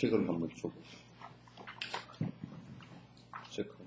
책을 한번 쭉 체크.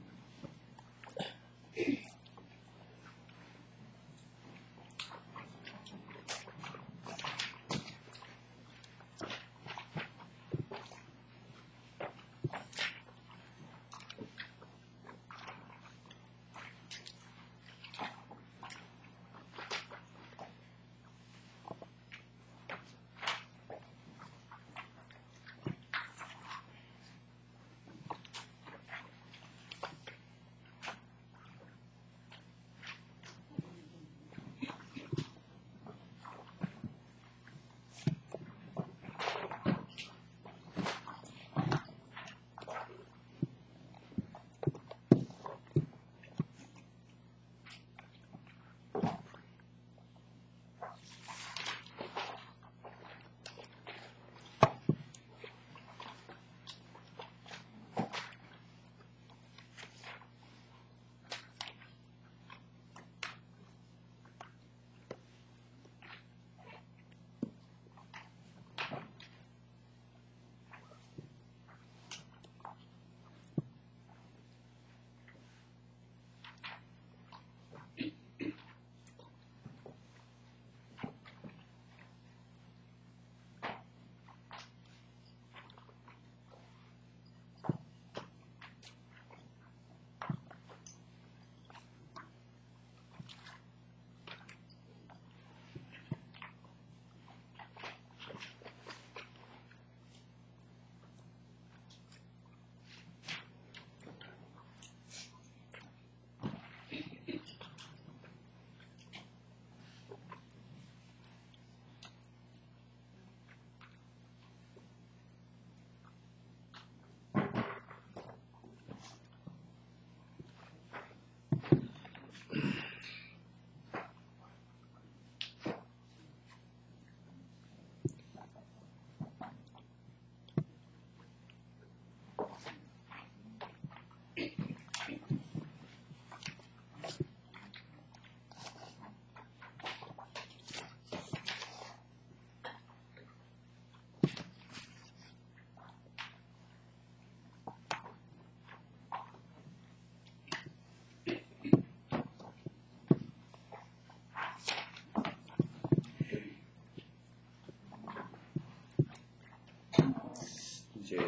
이제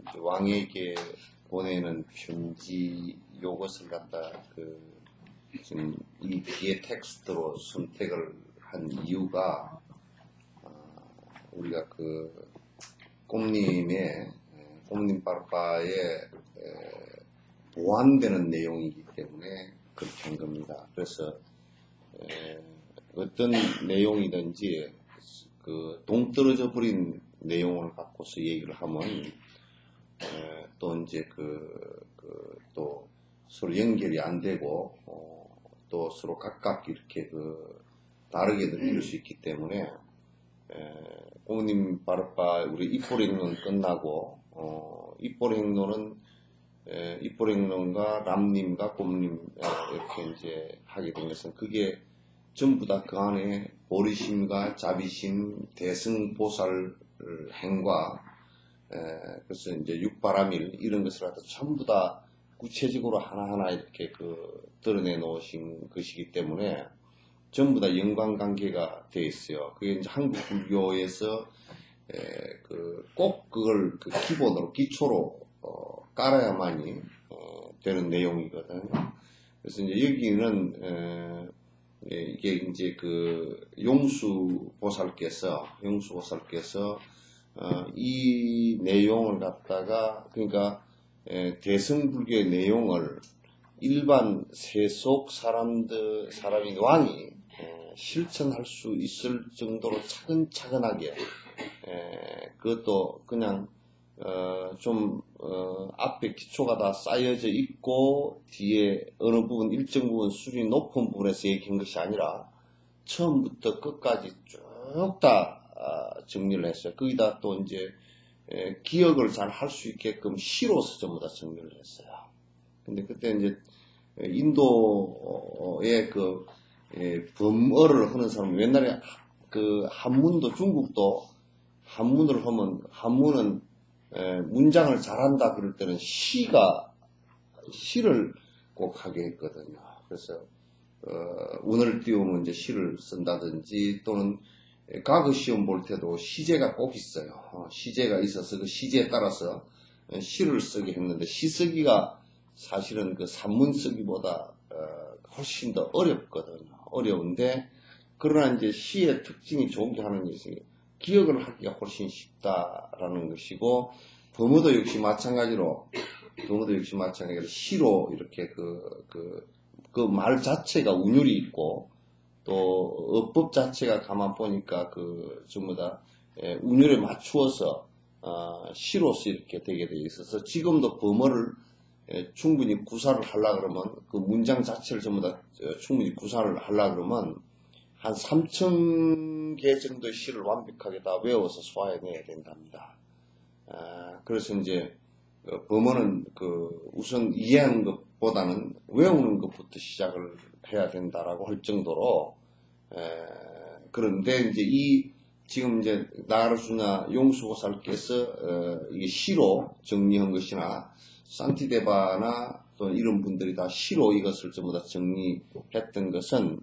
이제 왕에게 보내는 편지 요것을 갖다 지금 이 뒤에 텍스트로 선택을 한 이유가 우리가 꼼님 빠르빠의 보완되는 내용이기 때문에 그렇게 한 겁니다. 그래서 어떤 내용이든지 동떨어져 버린 내용을 갖고서 얘기를 하면 또 이제 또 서로 연결이 안 되고 또 서로 각각 이렇게 다르게 느낄 수 있기 때문에 꼼님 빠르빠 우리 입보행론 끝나고 입보행론은 입보행론과 람님과 꼼님 이렇게 이제 하게 된 것은 그게 전부 다 그 안에 보리심과 자비심, 대승보살 행과 그래서 이제 육바라밀 이런 것을 갖다 전부 다 구체적으로 하나하나 이렇게 드러내 놓으신 것이기 때문에 전부 다 연관관계가 되어 있어요. 그게 이제 한국 불교에서 꼭 그걸 기본으로 기초로 깔아야만이 되는 내용이거든. 그래서 이제 여기는 이게 이제 용수보살께서 이 내용을 갖다가 그러니까 대승불교의 내용을 일반 세속 사람인 왕이 실천할 수 있을 정도로 차근차근하게 그것도 그냥 앞에 기초가 다 쌓여져 있고 뒤에 어느 부분 일정 부분 수준이 높은 부분에서 얘기한 것이 아니라 처음부터 끝까지 쭉 다 정리를 했어요. 거기다 또 이제 기억을 잘 할 수 있게끔 시로서 전부 다 정리를 했어요. 근데 그때 이제 인도의 범어를 하는 사람은 옛날에 그 한문도 중국도 한문을 하면 한문은 문장을 잘한다 그럴 때는 시를 꼭 하게 했거든요. 그래서 운을 띄우면 이제 시를 쓴다든지 또는 과거 시험 볼 때도 시제가 꼭 있어요. 시제가 있어서 그 시제에 따라서 시를 쓰게 했는데 시 쓰기가 사실은 그 산문 쓰기보다 훨씬 더 어렵거든요. 어려운데 그러나 이제 시의 특징이 좋은 게 하는 것이 기억을 하기가 훨씬 쉽다라는 것이고 범어도 역시 마찬가지로 시로 이렇게 그 말 자체가 운율이 있고 또 어법 자체가 가만 보니까 그 전부 다 운율에 맞추어서 시로서 이렇게 되게 되어 있어서 지금도 범어를 충분히 구사를 하려 그러면 그 문장 자체를 전부 다 충분히 구사를 하려 그러면 한 3,000개 정도의 시를 완벽하게 다 외워서 소화해내야 된답니다. 그래서 이제 범어는 우선 이해하는 것보다는 외우는 것부터 시작을 해야 된다라고 할 정도로 그런데 이제 지금 이제 나가르주나 용수보살께서 이게 시로 정리한 것이나 산티데바나 또 이런 분들이 다 시로 이것을 전부 다 정리했던 것은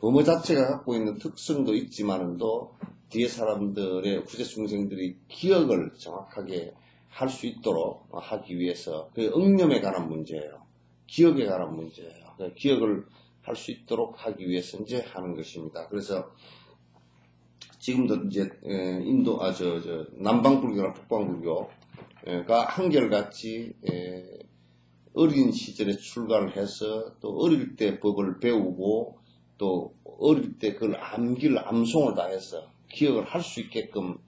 범어 자체가 갖고 있는 특성도 있지만도 뒤에 사람들의 후세 중생들이 기억을 정확하게 할 수 있도록 하기 위해서 그 응념에 관한 문제예요. 기억에 관한 문제예요. 기억을 할 수 있도록 하기 위해서 이제 하는 것입니다. 그래서 지금도 이제 남방불교나 북방불교가 한결같이 어린 시절에 출가를 해서 또 어릴 때 법을 배우고 또 어릴 때 그걸 암송을 다 해서 기억을 할 수 있게끔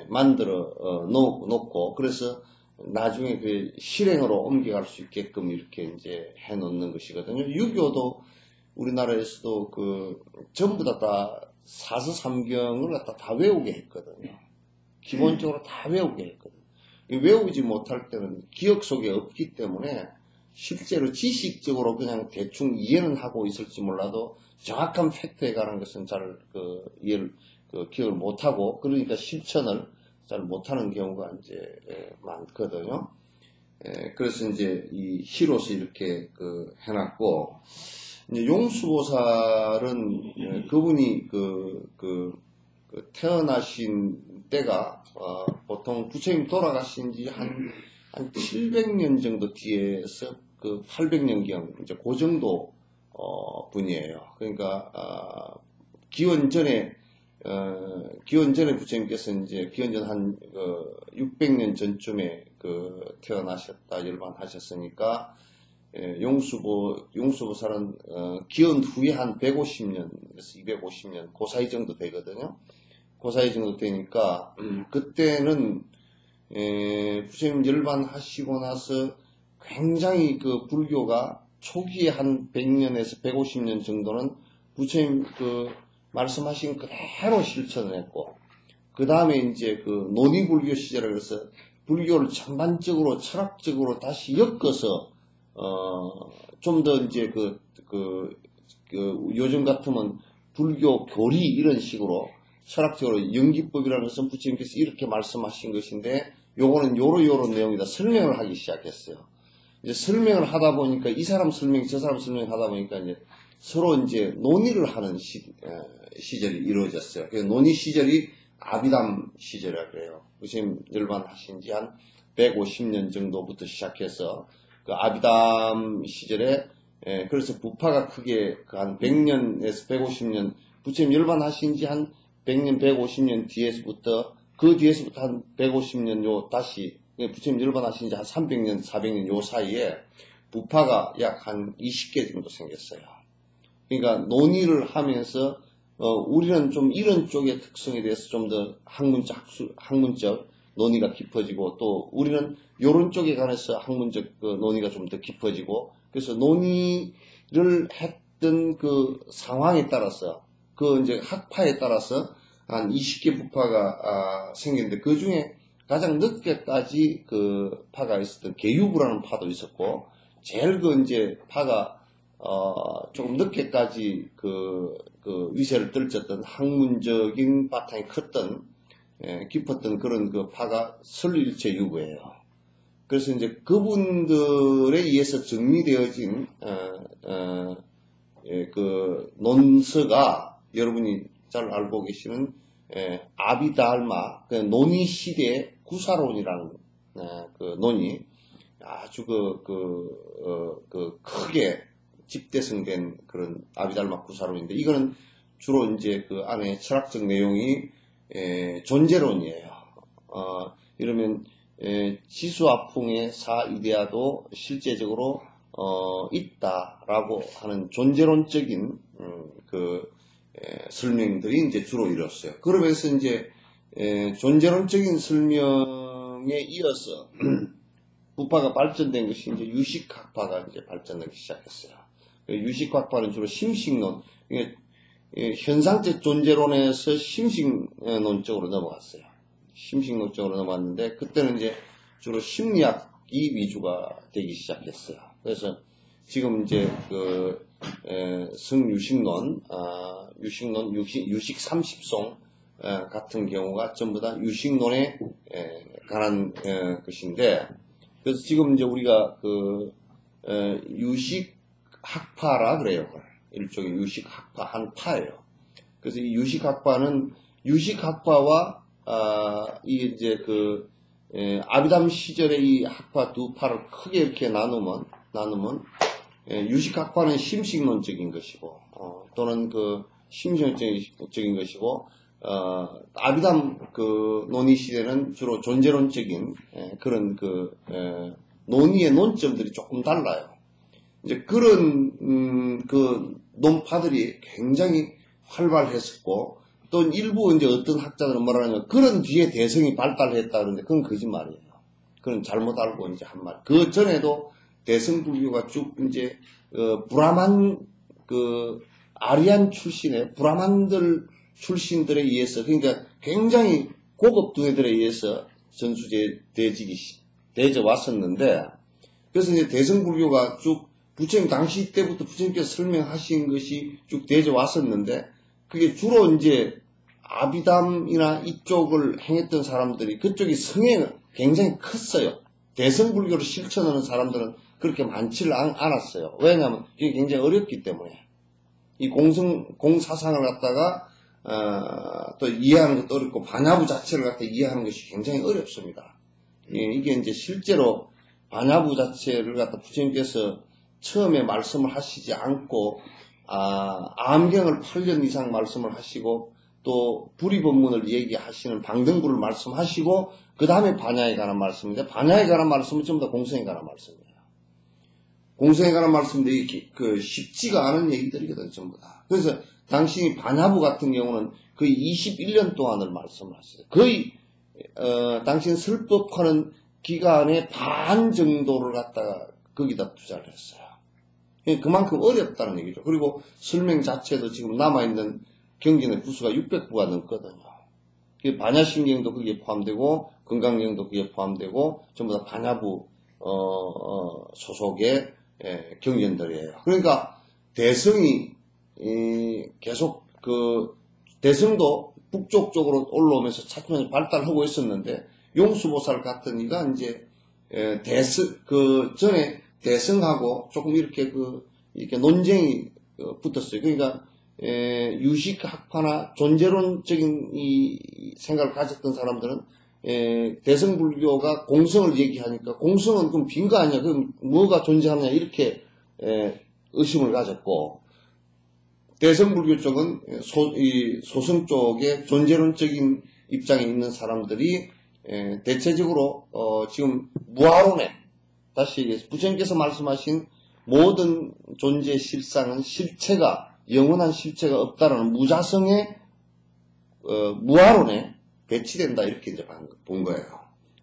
만들어 놓고 그래서 나중에 그 실행으로 옮겨갈 수 있게끔 이렇게 이제 해 놓는 것이거든요. 유교도 우리나라에서도 전부 다 사서삼경을 갖다 다 외우게 했거든요. 기본적으로 다 외우게 했거든요. 외우지 못할 때는 기억 속에 없기 때문에 실제로 지식적으로 그냥 대충 이해는 하고 있을지 몰라도 정확한 팩트에 관한 것은 잘 기억을 못하고 그러니까 실천을 잘 못하는 경우가 이제 많거든요. 그래서 이제 이 시로서 이렇게 해놨고 이제 용수보살은 그분이 태어나신 때가 보통 부처님 돌아가신 지 한 700년 정도 뒤에서 800년경 이제 그 정도 분이에요. 그러니까 기원 전에 부처님께서 이제 기원전 한 600년 전쯤에 태어나셨다 열반하셨으니까 용수보살은 기원 후에 한 150년에서 250년 그 사이 정도 되거든요. 그 사이 정도 되니까 그때는 부처님 열반하시고 나서 굉장히 불교가 초기에 한 100년에서 150년 정도는 부처님 말씀하신 그대로 실천을 했고, 그 다음에 이제 논의불교 시절에 그래서 불교를 전반적으로 철학적으로 다시 엮어서, 좀 더 이제 요즘 같으면 불교 교리 이런 식으로 철학적으로 연기법이라는 것은 부처님께서 이렇게 말씀하신 것인데, 요거는 요런 내용이다. 설명을 하기 시작했어요. 이제 설명을 하다 보니까 이 사람 설명, 저 사람 설명 하다 보니까 이제 서로 이제 논의를 하는 시절이 이루어졌어요. 그 논의 시절이 아비담 시절이라고 그래요. 부처님 열반하신 지 한 150년 정도부터 시작해서 그 아비담 시절에 그래서 부파가 크게 한 100년에서 150년 부처님 열반하신 지 한 100년, 150년 뒤에서부터 그 뒤에서부터 한 150년 요 다시 부처님 열반하신 지 한 300년, 400년 요 사이에 부파가 약 한 20개 정도 생겼어요. 그러니까 논의를 하면서 우리는 좀 이런 쪽의 특성에 대해서 좀 더 학문적 논의가 깊어지고 또 우리는 이런 쪽에 관해서 학문적 논의가 좀 더 깊어지고 그래서 논의를 했던 그 상황에 따라서 이제 학파에 따라서 한 20개 부파가 생겼는데 그 중에 가장 늦게까지 파가 있었던 계유부라는 파도 있었고 제일 이제 파가 조금 늦게까지 그 위세를 떨쳤던 학문적인 바탕이 컸던 깊었던 그런 그 파가 설일체 유구예요. 그래서 이제 그분들에 의해서 정리되어진 그 논서가 여러분이 잘 알고 계시는 아비달마 그 논의 시대 구사론이라는 그 논이 아주 그 크게 집대성된 그런 아비달마 구사론인데 이거는 주로 이제 그 안에 철학적 내용이 존재론이에요. 이러면 지수화풍의 사이데아도 실제적으로 있다라고 하는 존재론적인 설명들이 이제 주로 이뤘어요. 그러면서 이제 존재론적인 설명에 이어서 부파가 발전된 것이 이제 유식학파가 이제 발전하기 시작했어요. 유식학파는 주로 심식론, 현상적 존재론에서 심식론 쪽으로 넘어갔어요. 심식론 쪽으로 넘어갔는데 그때는 이제 주로 심리학이 위주가 되기 시작했어요. 그래서 지금 이제 그 성유식론, 유식 30송 같은 경우가 전부 다 유식론에 관한 것인데, 그래서 지금 이제 우리가 그 유식학파라 그래요. 일종의 유식학파 한 파예요. 그래서 이 유식학파는 유식학파와 이제 그 아비담 시절의 이 학파 두 파를 크게 이렇게 나누면 유식학파는 심식론적인 것이고 또는 그 심식론적인 것이고 아비담 그 논의 시대는 주로 존재론적인 그런 그 논의의 논점들이 조금 달라요. 이제 그런 그 논파들이 굉장히 활발했었고 또 일부 이제 어떤 학자들은 뭐라 하냐면 그런 뒤에 대성이 발달했다 그러는데 그건 거짓말이에요. 그건 잘못 알고 이제 한 말. 그 전에도 대성 불교가 쭉 이제 브라만 그 아리안 출신의 브라만들 출신들에 의해서 그러니까 굉장히 고급 두뇌들에 의해서 전수되져 왔었는데 그래서 이제 대성 불교가 쭉 부처님 당시 때부터 부처님께서 설명하신 것이 쭉 되져 왔었는데 그게 주로 이제 아비담이나 이쪽을 행했던 사람들이 그쪽이 성에 굉장히 컸어요. 대성불교를 실천하는 사람들은 그렇게 많지를 않았어요. 왜냐하면 이게 굉장히 어렵기 때문에 이 공사상을 갖다가 또 이해하는 것도 어렵고 반야부 자체를 갖다 이해하는 것이 굉장히 어렵습니다. 이게 이제 실제로 반야부 자체를 갖다 부처님께서 처음에 말씀을 하시지 않고 암경을 8년 이상 말씀을 하시고 또 불의법문을 얘기하시는 방등부를 말씀하시고 그 다음에 반야에 관한 말씀인데 반야에 관한 말씀은 전부 다 공성에 관한 말씀이에요. 공성에 관한 말씀들이 쉽지가 않은 얘기들이거든요. 전부 다. 그래서 당신이 반야부 같은 경우는 거의 21년 동안을 말씀을 하시죠. 거의 당신 설법하는 기간의 반 정도를 갖다가 거기다 투자를 했어요. 그만큼 어렵다는 얘기죠. 그리고 설명 자체도 지금 남아있는 경전의 부수가 600부가 넘거든요. 반야심경도 거기에 포함되고 건강경도 거기에 포함되고 전부 다 반야부 소속의 경전들이에요. 그러니까 대성이 계속 대성도 북쪽 쪽으로 올라오면서 차츰 발달하고 있었는데 용수보살 같은 이가 이제 전에 대성하고 조금 이렇게 이렇게 논쟁이 붙었어요. 그러니까 유식학파나 존재론적인 이 생각을 가졌던 사람들은 대성불교가 공성을 얘기하니까 공성은 그럼 빈 거 아니야? 그럼 뭐가 존재하느냐? 이렇게 의심을 가졌고 대성불교 쪽은 소성 쪽에 존재론적인 입장에 있는 사람들이 대체적으로 지금 무아론에 다시 부처님께서 말씀하신 모든 존재의 실상은 실체가 영원한 실체가 없다라는 무자성의 무아론에 배치된다 이렇게 이제 본 거예요.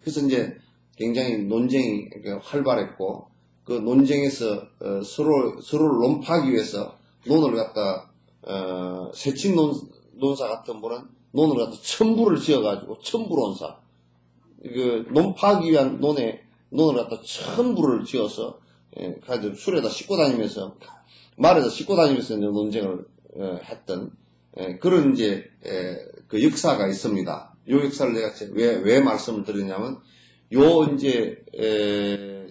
그래서 이제 굉장히 논쟁이 활발했고 그 논쟁에서 서로를 논파하기 위해서 논을 갖다 세친 논사 같은 분은 논을 갖다 첨부를 지어가지고 첨부론사 논파하기 위한 논을 갖다 첨부를 지어서 가지고 술에다 싣고 다니면서 말에다 싣고 다니면서 논쟁을 했던 그런 이제 그 역사가 있습니다. 이 역사를 내가 왜 말씀을 드리냐면 요 이제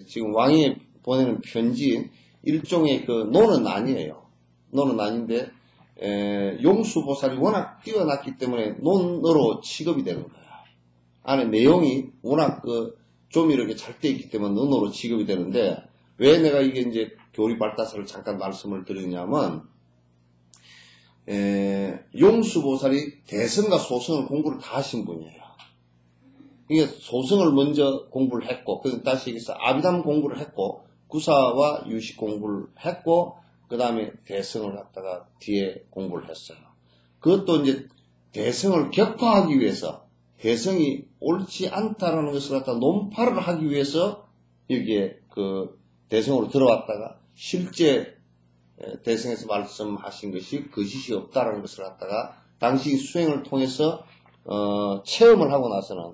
지금 왕이 보내는 편지 일종의 그 논은 아니에요. 논은 아닌데 용수보살이 워낙 뛰어났기 때문에 논으로 취급이 되는 거야. 안에 내용이 워낙 좀 이렇게 잘 돼 있기 때문에 논으로 취급이 되는데 왜 내가 이게 이제 교리 발달사를 잠깐 말씀을 드리냐면 용수보살이 대성과 소성을 공부를 다 하신 분이에요. 이게 소성을 먼저 공부를 했고, 다시 여기서 아비담 공부를 했고, 구사와 유식 공부를 했고, 그 다음에 대성을 갖다가 뒤에 공부를 했어요. 그것도 이제 대성을 격파하기 위해서, 대성이 옳지 않다라는 것을 갖다 논파를 하기 위해서 여기에 그 대성으로 들어왔다가 실제 대성에서 말씀하신 것이 거짓이 없다라는 것을 갖다가 당시 수행을 통해서 체험을 하고 나서는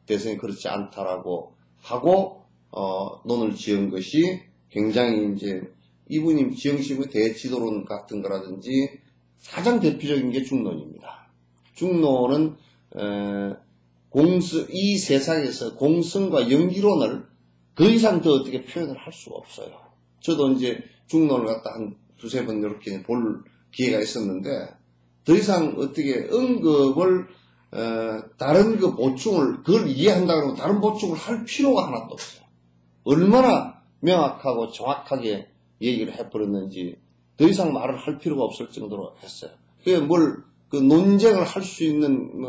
대성이 그렇지 않다라고 하고 논을 지은 것이 굉장히 이제 이분이 지으신 대지도론 같은 거라든지 가장 대표적인 게 중론입니다. 중론은 이 세상에서 공성과 연기론을 그 이상 더 어떻게 표현을 할 수가 없어요. 저도 이제 중론을 갖다 한 두세 번 이렇게 볼 기회가 있었는데 더 이상 어떻게 언급을 다른 그 보충을 그걸 이해한다 그러면 다른 보충을 할 필요가 하나도 없어요. 얼마나 명확하고 정확하게 얘기를 해버렸는지 더 이상 말을 할 필요가 없을 정도로 했어요. 그게 그 논쟁을 할 수 있는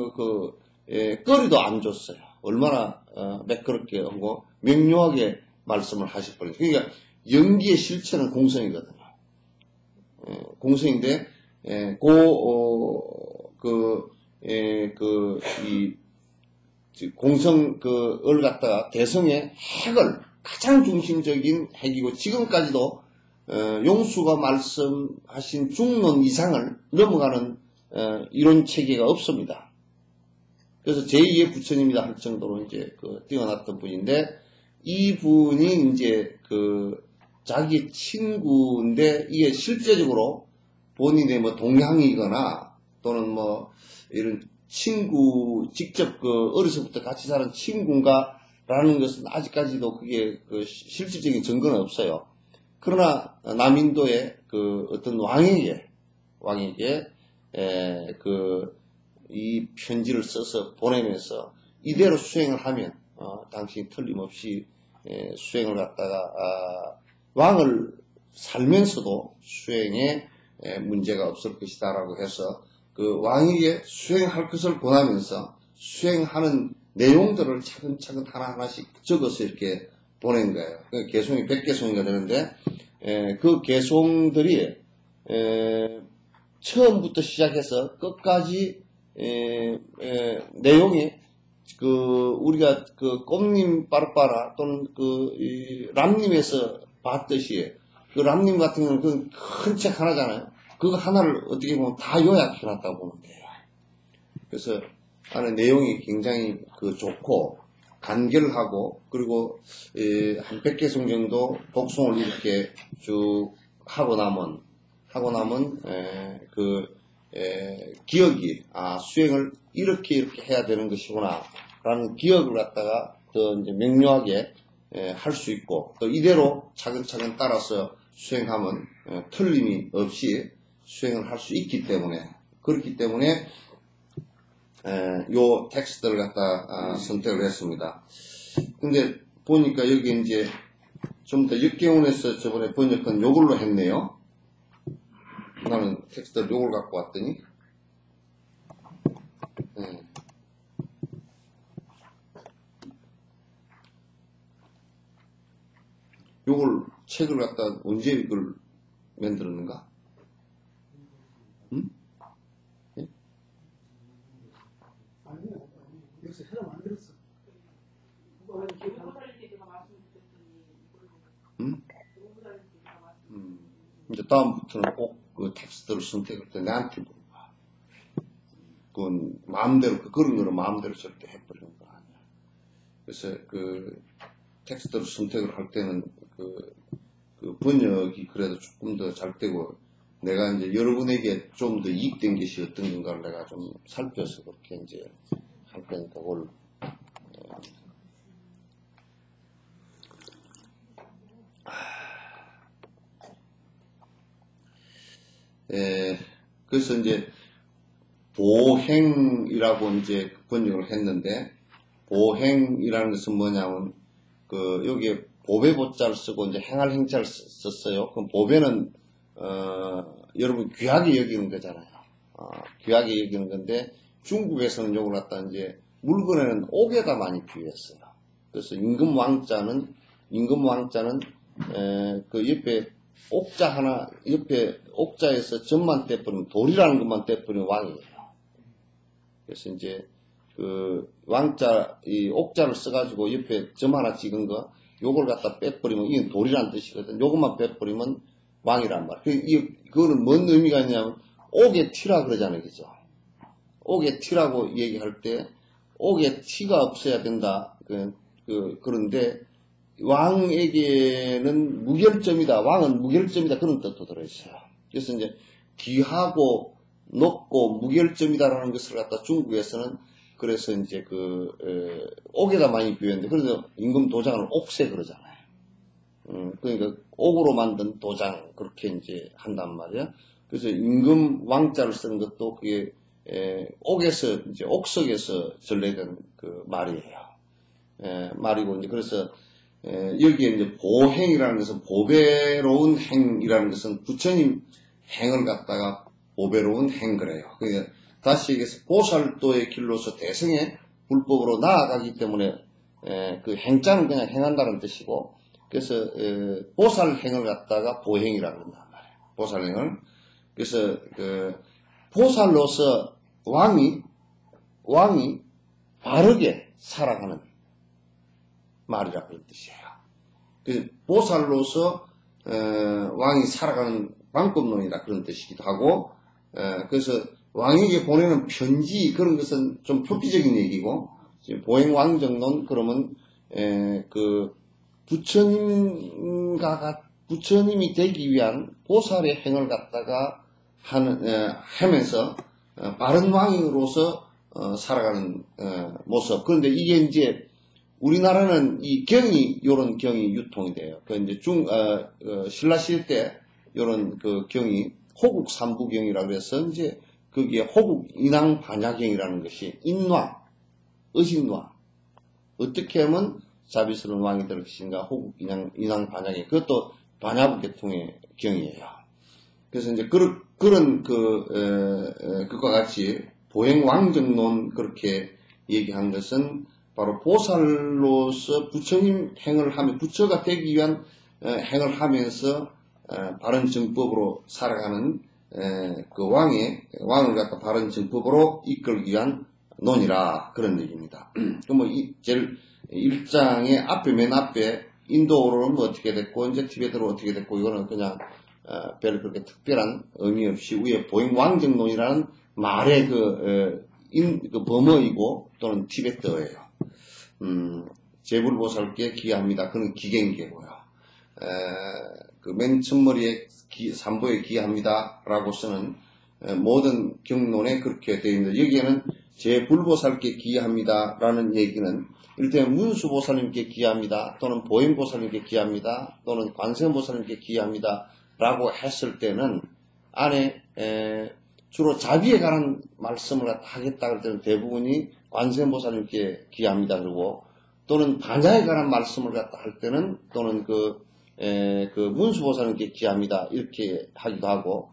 거리도 안 줬어요. 얼마나 매끄럽게 하고 명료하게 말씀을 하셔버려요. 그러니까 연기의 실체는 공성이거든요. 공성인데 공성을 갖다가 대성의 핵을 가장 중심적인 핵이고 지금까지도 용수가 말씀하신 중론 이상을 넘어가는 이론 체계가 없습니다. 그래서 제2의 부처님이다 할 정도로 이제 뛰어났던 분인데 이분이 이제 자기 친구인데 이게 실제적으로 본인의 동향이거나 또는 이런 친구 직접 어려서부터 같이 사는 친구인가라는 것은 아직까지도 그게 실질적인 증거는 없어요. 그러나 남인도의 어떤 왕에게 이 편지를 써서 보내면서 이대로 수행을 하면 당신이 틀림없이 수행을 갖다가 왕을 살면서도 수행에 문제가 없을 것이다 라고 해서 그 왕에게 수행할 것을 권하면서 수행하는 내용들을 차근차근 하나하나씩 적어서 이렇게 보낸 거예요. 개송이 100개송이가 되는데 그 개송들이 처음부터 시작해서 끝까지 내용이 우리가 꽃님 빠르빠라 또는 람님에서 봤듯이 람님 같은 경우는 큰 책 하나잖아요. 그거 하나를 어떻게 보면 다 요약해놨다고 보면 돼요. 그래서 안에 내용이 굉장히 좋고 간결하고 그리고 한 100개송 정도 독송을 이렇게 쭉 하고 남은 기억이 수행을 이렇게 해야 되는 것이구나 라는 기억을 갖다가 더 이제 명료하게 할 수 있고 또 이대로 차근차근 따라서 수행하면 틀림이 없이 수행을 할 수 있기 때문에 그렇기 때문에 요 텍스트를 갖다 선택을 했습니다. 근데 보니까 여기 이제 좀 더 역계원에서 저번에 번역한 요걸로 했네요. 나는 텍스트를 요걸 갖고 왔더니 요걸 책을 갖다 언제 이걸 만들었는가? 응? 예? 아니요. 여기서 해라 만들었어. 응? 이제 다음부터는 꼭 그 텍스트를 선택할 때 나한테 물어봐. 그건 마음대로 그런 거는 마음대로 절대 해버리는 거 아니야. 그래서 텍스트를 선택을 할 때는 그 번역이 그래도 조금 더 잘 되고 내가 이제 여러분에게 좀 더 이익된 것이 어떤 건가를 내가 좀 살펴서 그렇게 이제 할 거니까 그걸 그래서 이제 보행이라고 이제 번역을 했는데, 보행이라는 것은 뭐냐면 여기에 보배 보자를 쓰고 이제 행할 행자를 썼어요. 그럼 보배는 여러분 귀하게 여기는 거잖아요. 귀하게 여기는 건데 중국에서는 요걸 갖다 이제 물건에는 옥에다 많이 비유했어요. 그래서 임금왕자는 그 옆에 옥자 하나, 옆에 옥자에서 점만 떼버리면, 돌이라는 것만 떼버리면 왕이에요. 그래서 이제 그 왕자, 이 옥자를 써가지고 옆에 점 하나 찍은 거, 요걸 갖다 빼버리면 이건 돌이라는 뜻이거든. 요것만 빼버리면 왕이란 말. 그거는 뭔 의미가 있냐면 옥의 티라 그러잖아요, 그죠? 옥의 티라고 얘기할 때 옥의 티가 없어야 된다. 그런데 왕에게는 무결점이다. 왕은 무결점이다. 그런 뜻도 들어있어요. 그래서 이제 귀하고 높고 무결점이다라는 것을 갖다 중국에서는 그래서 이제 옥에다 많이 비유했는데, 그래서 임금 도장을 옥새 그러잖아요. 그러니까 옥으로 만든 도장 그렇게 이제 한단 말이야. 그래서 임금 왕자를 쓰는 것도 그게 옥에서 이제 옥석에서 전래된 그 말이에요. 말이고 이제 그래서 여기에 이제 보행이라는 것은 보배로운 행이라는 것은 부처님 행을 갖다가 보배로운 행 그래요. 그러니까 다시 얘기해서 보살도의 길로서 대승의 불법으로 나아가기 때문에 그 행자는 그냥 행한다는 뜻이고, 그래서 보살 행을 갖다가 보행이라고 한단 말이에요. 보살 행을. 그래서 보살로서 왕이 바르게 살아가는 말이라 그런 뜻이에요. 그 보살로서 왕이 살아가는 방법론이라 그런 뜻이기도 하고, 그래서 왕에게 보내는 편지 그런 것은 좀 표피적인 얘기고, 보행왕정론 그러면 부처님이 되기 위한 보살의 행을 갖다가 하면서 바른 왕으로서 살아가는 모습. 그런데 이게 이제 우리나라는 이 경이, 요런 경이 유통이 돼요. 그 이제 신라시대 때 요런 그 경이 호국 삼부경이라고 해서 이제 거기에 호국 인왕 반야경이라는 것이 인왕, 의신왕, 어떻게 하면 자비스러운 왕이 될 것인가, 호국 인왕 반야경, 그것도 반야부 계통의 경이에요. 그래서 이제 그런 그것과 같이 보행왕정론 그렇게 얘기한 것은 바로 보살로서 부처님 행을 하며 부처가 되기 위한 행을 하면서 바른 정법으로 살아가는 그 왕을 갖다 바른 정법으로 이끌기 위한 논이라 그런 얘기입니다. 그럼 제일 1장의 맨 앞에 인도어로는 뭐 어떻게 됐고 이제 티베트로 어떻게 됐고 이거는 그냥 별 그렇게 특별한 의미 없이 위에 보행왕정론이라는 말의 그 범어이고 또는 티베트어예요. 제불보살께 기합니다. 그는 기경계고요. 그 맨 첫머리에 삼보에 기합니다 라고 쓰는 모든 경론에 그렇게 되어 있는데, 여기에는 제불보살께 기합니다 라는 얘기는 일단 문수보살님께 기합니다 또는 보행보살님께 기합니다 또는 관세음보살님께 기합니다 라고 했을 때는 안에 주로 자비에 관한 말씀을 하겠다 그럴 때는 대부분이 관세음보살님께 기합니다 그러고, 또는 반야에 관한 말씀을 갖다 할 때는 또는 그 문수보살님께 기합니다 이렇게 하기도 하고,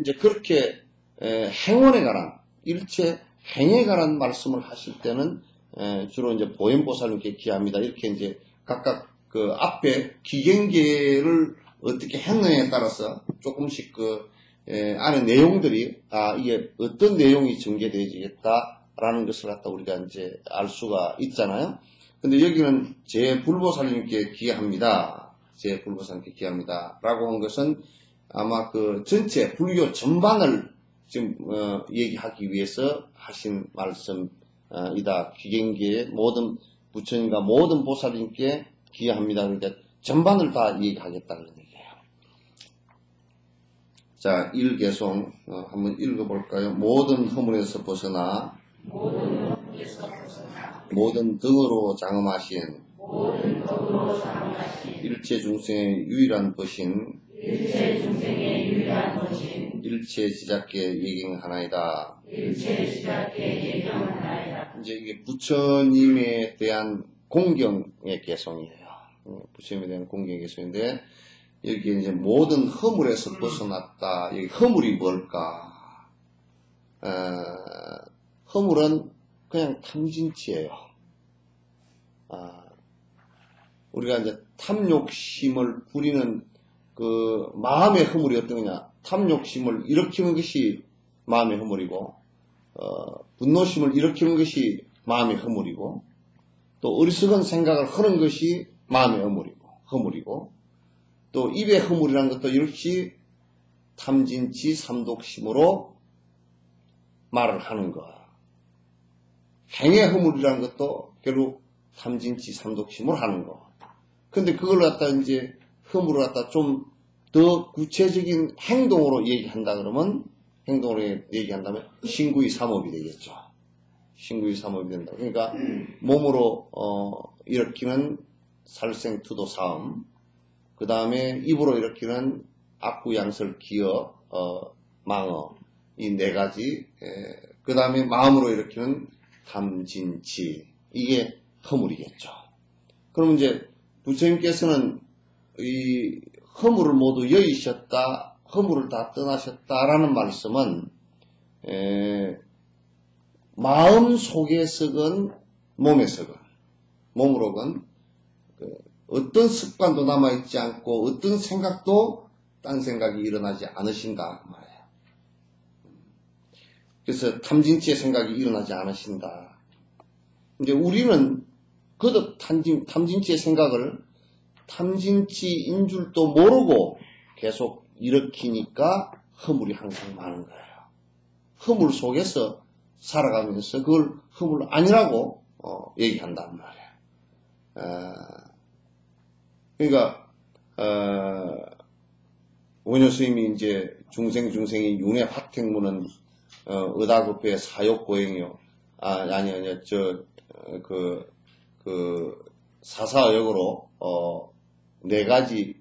이제 그렇게 행원에 관한 일체 행에 관한 말씀을 하실 때는 주로 이제 보행보살님께 기합니다 이렇게 이제 각각 그 앞에 기경계를 어떻게 했느냐에 따라서 조금씩 안에 내용들이 이게 어떤 내용이 전개되어지겠다라는 것을 갖다 우리가 이제 알 수가 있잖아요. 근데 여기는 제불보살님께 기합니다. 제불보살님께 기합니다. 라고 한 것은 아마 그 전체 불교 전반을 지금 얘기하기 위해서 하신 말씀이다. 기경계의 모든 부처님과 모든 보살님께 기합니다. 그러니까 전반을 다 얘기하겠다 그런 얘기예요. 자, 1개송 한번 읽어볼까요? 모든 허물에서 벗어나 모든 덕으로 장엄하신 일체 중생의 유일한 벗인 일체 지작계 예경하나이다. 이제 이게 부처님에 대한 공경의 개송이에요. 부처님에 대한 공경의 개송인데 여기 이제 모든 허물에서 벗어났다. 여기 허물이 뭘까? 허물은 그냥 탐진치예요. 우리가 이제 탐욕심을 부리는 그 마음의 허물이 어떤 거냐? 탐욕심을 일으키는 것이 마음의 허물이고, 분노심을 일으키는 것이 마음의 허물이고, 또 어리석은 생각을 하는 것이 마음의 허물이고, 또 입의 허물이라는 것도 역시 탐진치 삼독심으로 말을 하는 것. 행의 허물이라는 것도 결국 탐진치 삼독심으로 하는 것. 근데 그걸 갖다 이제 허물을 갖다 좀 더 구체적인 행동으로 얘기한다 그러면, 행동으로 얘기한다면 신구의 삼업이 되겠죠. 신구의 삼업이 된다. 그러니까 몸으로 일으키는 살생투도 사음, 그 다음에 입으로 일으키는 악구양설 기어 망어, 이 네 가지, 그 다음에 마음으로 일으키는 탐진치, 이게 허물이겠죠. 그럼 이제 부처님께서는 이 허물을 모두 여의셨다, 허물을 다 떠나셨다라는 말씀은 마음 속에서건 몸에서건 몸으로건 어떤 습관도 남아있지 않고 어떤 생각도 딴 생각이 일어나지 않으신다 말이에요. 그래서 탐진치의 생각이 일어나지 않으신다. 이제 우리는 거듭 탐진치의 생각을 탐진치인 줄도 모르고 계속 일으키니까 허물이 항상 많은 거예요. 허물 속에서 살아가면서 그걸 허물 아니라고 얘기한단 말이에요. 그러니까 원효 스님이 이제 중생이 윤회 화택무는 의다급의 사욕고행이요. 아니요, 사사역으로 네 가지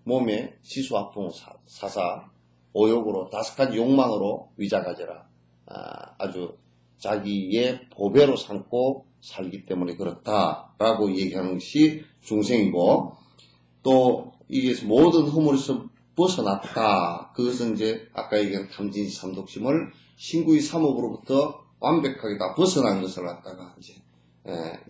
몸에 시수 아픔 사사 오욕으로 5가지 욕망으로 위자가져라. 아주 자기의 보배로 삼고 살기 때문에 그렇다라고 얘기하는 것이 중생이고, 또 이게 모든 허물에서 벗어났다. 그것은 이제 아까 얘기한 탐진치 삼독심을 신구의 삼업으로부터 완벽하게 다 벗어난 것을 갖다가 이제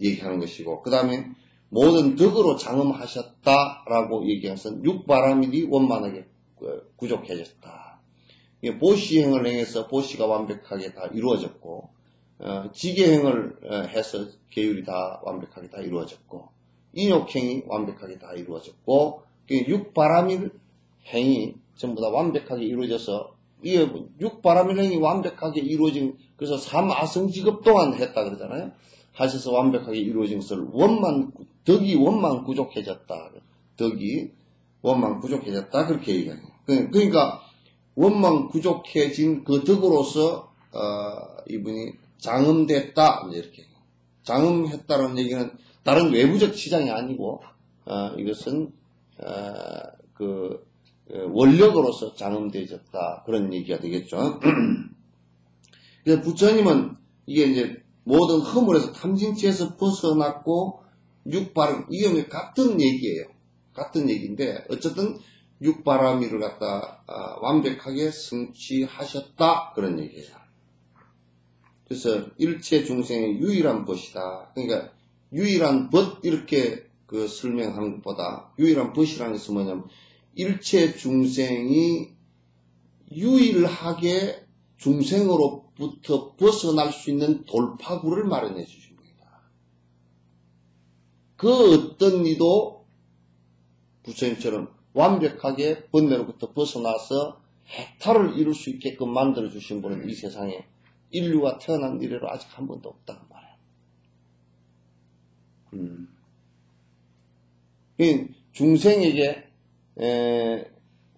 얘기하는 것이고, 그 다음에 모든 덕으로 장엄하셨다라고 얘기해서 육바라밀이 원만하게 구족해졌다. 보시행을 행해서 보시가 완벽하게 다 이루어졌고, 지계행을 해서 계율이 다 완벽하게 다 이루어졌고, 인욕행이 완벽하게 다 이루어졌고, 육바라밀 행이 전부 다 완벽하게 이루어져서, 이 육바라밀 행이 완벽하게 이루어진, 그래서 삼아성직업 동안 했다 그러잖아요. 하셔서 완벽하게 이루어진 것을 덕이 원만 구족해졌다. 덕이 원만 구족해졌다. 그렇게 얘기해요. 그러니까 원만 구족해진 그 덕으로서 이분이 장엄됐다. 이렇게 장엄했다는 얘기는 다른 외부적 치장이 아니고 이것은 원력으로서 장엄되어졌다. 그런 얘기가 되겠죠. 그래서 부처님은 이게 이제 모든 허물에서 탐진치에서 벗어났고 이게 같은 얘기예요. 같은 얘기인데 어쨌든 육바라밀을 갖다 완벽하게 성취하셨다 그런 얘기예요. 그래서 일체 중생의 유일한 벗이다. 그러니까 유일한 벗 이렇게 설명하는 것보다 유일한 벗이라는 것은 뭐냐면 일체 중생이 유일하게 중생으로부터 벗어날 수 있는 돌파구를 마련해 주십니다. 그 어떤 이도 부처님처럼 완벽하게 번뇌로부터 벗어나서 해탈을 이룰 수 있게끔 만들어 주신 분은 이 세상에 인류가 태어난 이래로 아직 한 번도 없다는 말이에요. 중생에게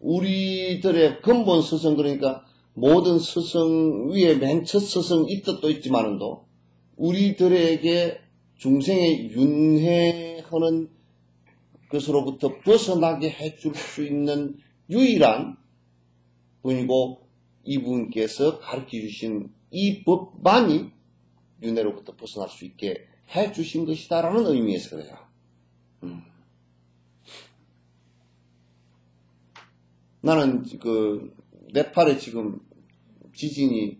우리들의 근본 스승, 그러니까 모든 스승 위에 맨 첫 스승 이 뜻도 있지만도 우리들에게 중생의 윤회하는 것으로부터 벗어나게 해줄 수 있는 유일한 분이고 이분께서 가르쳐 주신 이 법만이 윤회로부터 벗어날 수 있게 해주신 것이다라는 의미에서 그래요. 나는 그 네팔에 지금 지진이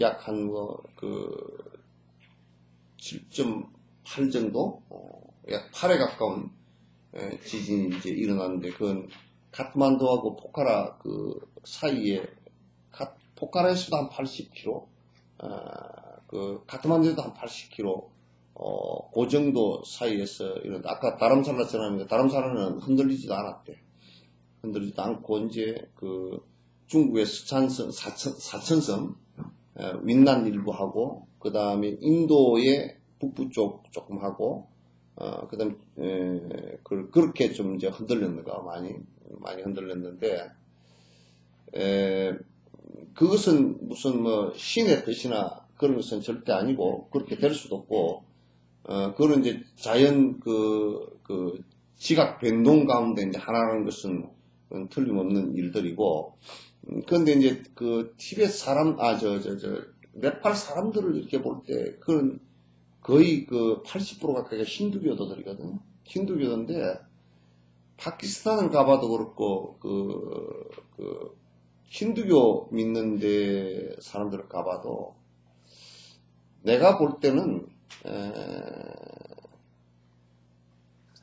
약 한 7.8 정도, 약 8에 가까운 지진이 이제 일어났는데, 그건 카트만두하고 포카라 그 사이에, 포카라에서도 한 80km, 그 카트만두에도 한 80km, 그 정도 사이에서 이런, 아까 다람살라처럼 다람살라는 흔들리지도 않았대. 흔들리지도 않고 이제 그 중국의 사천섬, 윈난 일부하고, 그 다음에 인도의 북부 쪽 조금 하고, 그 다음에, 그렇게 좀 이제 흔들렸는가, 많이 흔들렸는데, 그것은 무슨 뭐 신의 뜻이나 그런 것은 절대 아니고, 그렇게 될 수도 없고, 그거는 이제 자연 지각 변동 가운데 이제 하나라는 것은 틀림없는 일들이고, 그런데 이제 그 티베트 사람, 네팔 사람들을 이렇게 볼 때, 그건 거의 그 80% 가까이가 힌두교도들이거든요. 힌두교도인데, 파키스탄을 가봐도 그렇고, 힌두교 믿는 데 사람들을 가봐도, 내가 볼 때는,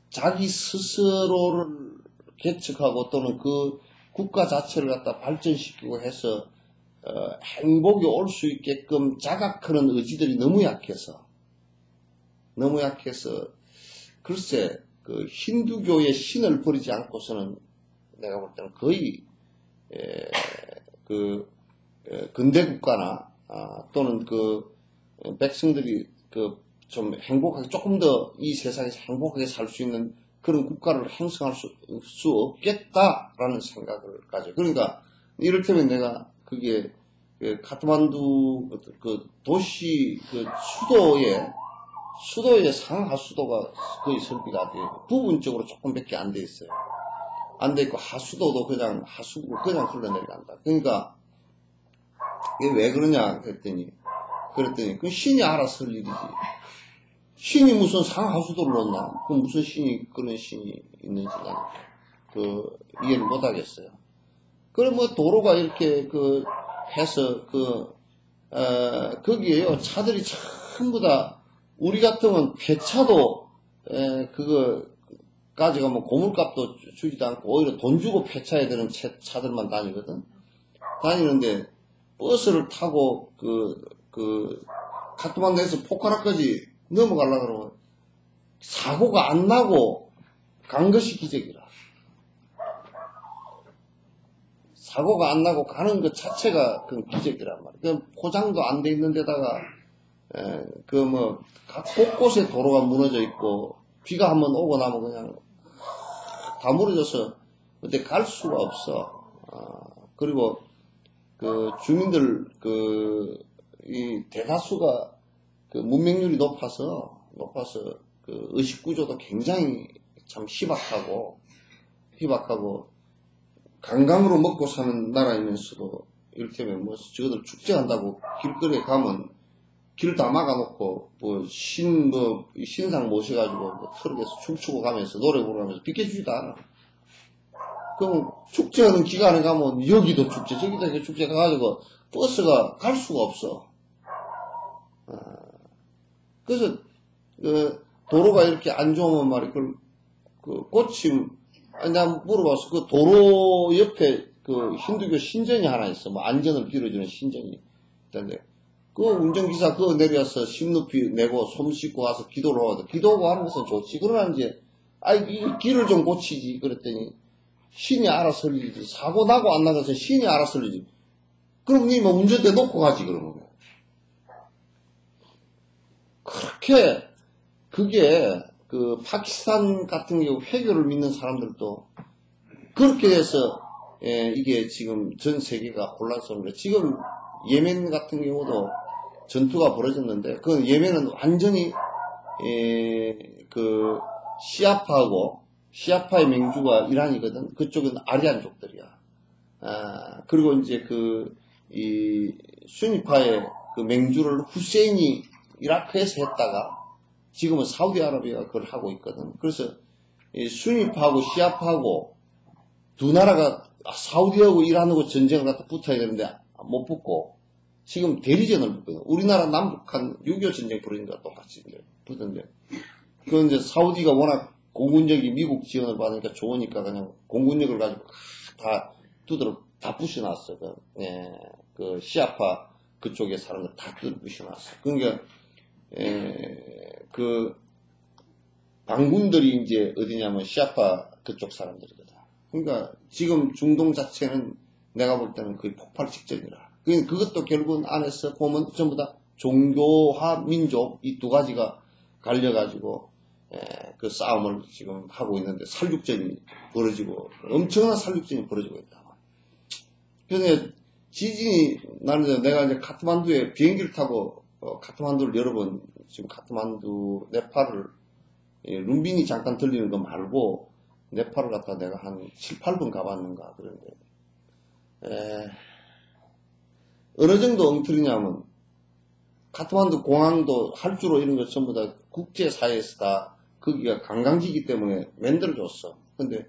자기 스스로를 개척하고 또는 그 국가 자체를 갖다 발전시키고 해서 행복이 올 수 있게끔 자각하는 의지들이 너무 약해서 글쎄 그 힌두교의 신을 버리지 않고서는 내가 볼 때는 거의 근대 국가나 또는 그 백성들이 그 좀 행복하게 조금 더 이 세상에서 행복하게 살 수 있는 그런 국가를 형성할 수 없겠다라는 생각을 가져. 그러니까 이를테면 내가 그게 카트만두 그 도시 그 수도의 상하 수도가 거의 설비가 돼요. 부분적으로 조금밖에 안 돼 있어요. 안 돼 있고 하수도도 그냥 하수구로 그냥 흘러내려간다. 그러니까 이게 왜 그러냐 그랬더니 그 신이 알아서 할 일이지. 신이 무슨 상하수도를 넣나? 그 무슨 신이 그런 신이 있는지 나는 이해를 못 하겠어요. 그럼 뭐 도로가 이렇게 해서 거기에요 차들이 전부 다 우리 같으면 폐차도 그거 가져가면 고물값도 주지도 않고 오히려 돈 주고 폐차해야 되는 차들만 다니거든. 다니는데 버스를 타고 카트만두에서 포카라까지 넘어가려고 그러면 사고가 안 나고 간 것이 기적이라. 사고가 안 나고 가는 것 자체가 그 기적이란 말이야. 포장도 안 돼 있는 데다가 각 곳곳에 도로가 무너져 있고 비가 한번 오고 나면 그냥 다 무너져서 그때 갈 수가 없어. 그리고 주민들 이 대다수가 문맹률이 높아서 의식 구조도 굉장히 참 희박하고 관광으로 먹고 사는 나라이면서도 이를테면 뭐 저거들 축제한다고 길거리에 가면 길 다 막아놓고 신상 모셔가지고 트럭에서 춤추고 가면서 노래 부르면서 비켜주지도 않아. 그럼 축제하는 기간에 가면 여기도 축제 저기도 축제 가가지고 버스가 갈 수가 없어. 그래서 도로가 이렇게 안 좋으면 말이야 내가 물어봤어. 그 도로 옆에 힌두교 신전이 하나 있어. 뭐 안전을 빌어주는 신전이 있던데 그 운전기사 그거 내려서 심루피 내고 손 씻고 와서 기도를 하거든. 기도하고 하는 것은 좋지. 그러나 이제 이 길을 좀 고치지 그랬더니 신이 알아서 흘리지. 사고 나고 안 나가서 신이 알아서 흘리지. 그럼 니 뭐 운전대 놓고 가지 그러면. 그렇게 그게 파키스탄 같은 경우 회교를 믿는 사람들도 그렇게 해서 이게 지금 전 세계가 혼란스러운데, 지금 예멘 같은 경우도 전투가 벌어졌는데, 그 예멘은 완전히 그 시아파의 맹주가 이란이거든. 그쪽은 아리안족들이야. 그리고 이제 이 수니파의 그 맹주를 후세인이 이라크에서 했다가 지금은 사우디아라비아가 그걸 하고 있거든. 그래서 이 수니파하고 시아파하고 두 나라가 사우디하고 이란하고 전쟁을 갖다 붙어야 되는데 못 붙고 지금 대리전을 붙거든. 우리나라 남북한 6.25 전쟁 벌어진과 똑같이 붙는데, 그건 이제 사우디가 워낙 공군력이 미국 지원을 받으니까 좋으니까 그냥 공군력을 가지고 다 두드러 다 부셔놨어. 그 시아파 그쪽에 사람들 다 부셔놨어. 그러니까 그 반군들이 이제 어디냐면 시아파 그쪽 사람들이거든. 그러니까 지금 중동 자체는 내가 볼 때는 거의 폭발 직전이라. 그것도 결국은 안에서 보면 전부 다 종교와 민족 이 두 가지가 갈려가지고 그 싸움을 지금 하고 있는데, 살육전이 벌어지고 엄청난 살육전이 벌어지고 있다. 그래서 지진이 나는데 내가 이제 카트만두에 비행기를 타고 카트만두를 여러 번, 지금 카트만두 네팔을 룸빈이 잠깐 들리는 거 말고 네팔을 갖다 내가 한 7, 8번 가봤는가. 그런데 어느 정도 엉터리냐면 카트만두 공항도 할주로 이런 거 전부 다 국제사회에서 다 거기가 관광지이기 때문에 만들어줬어. 근데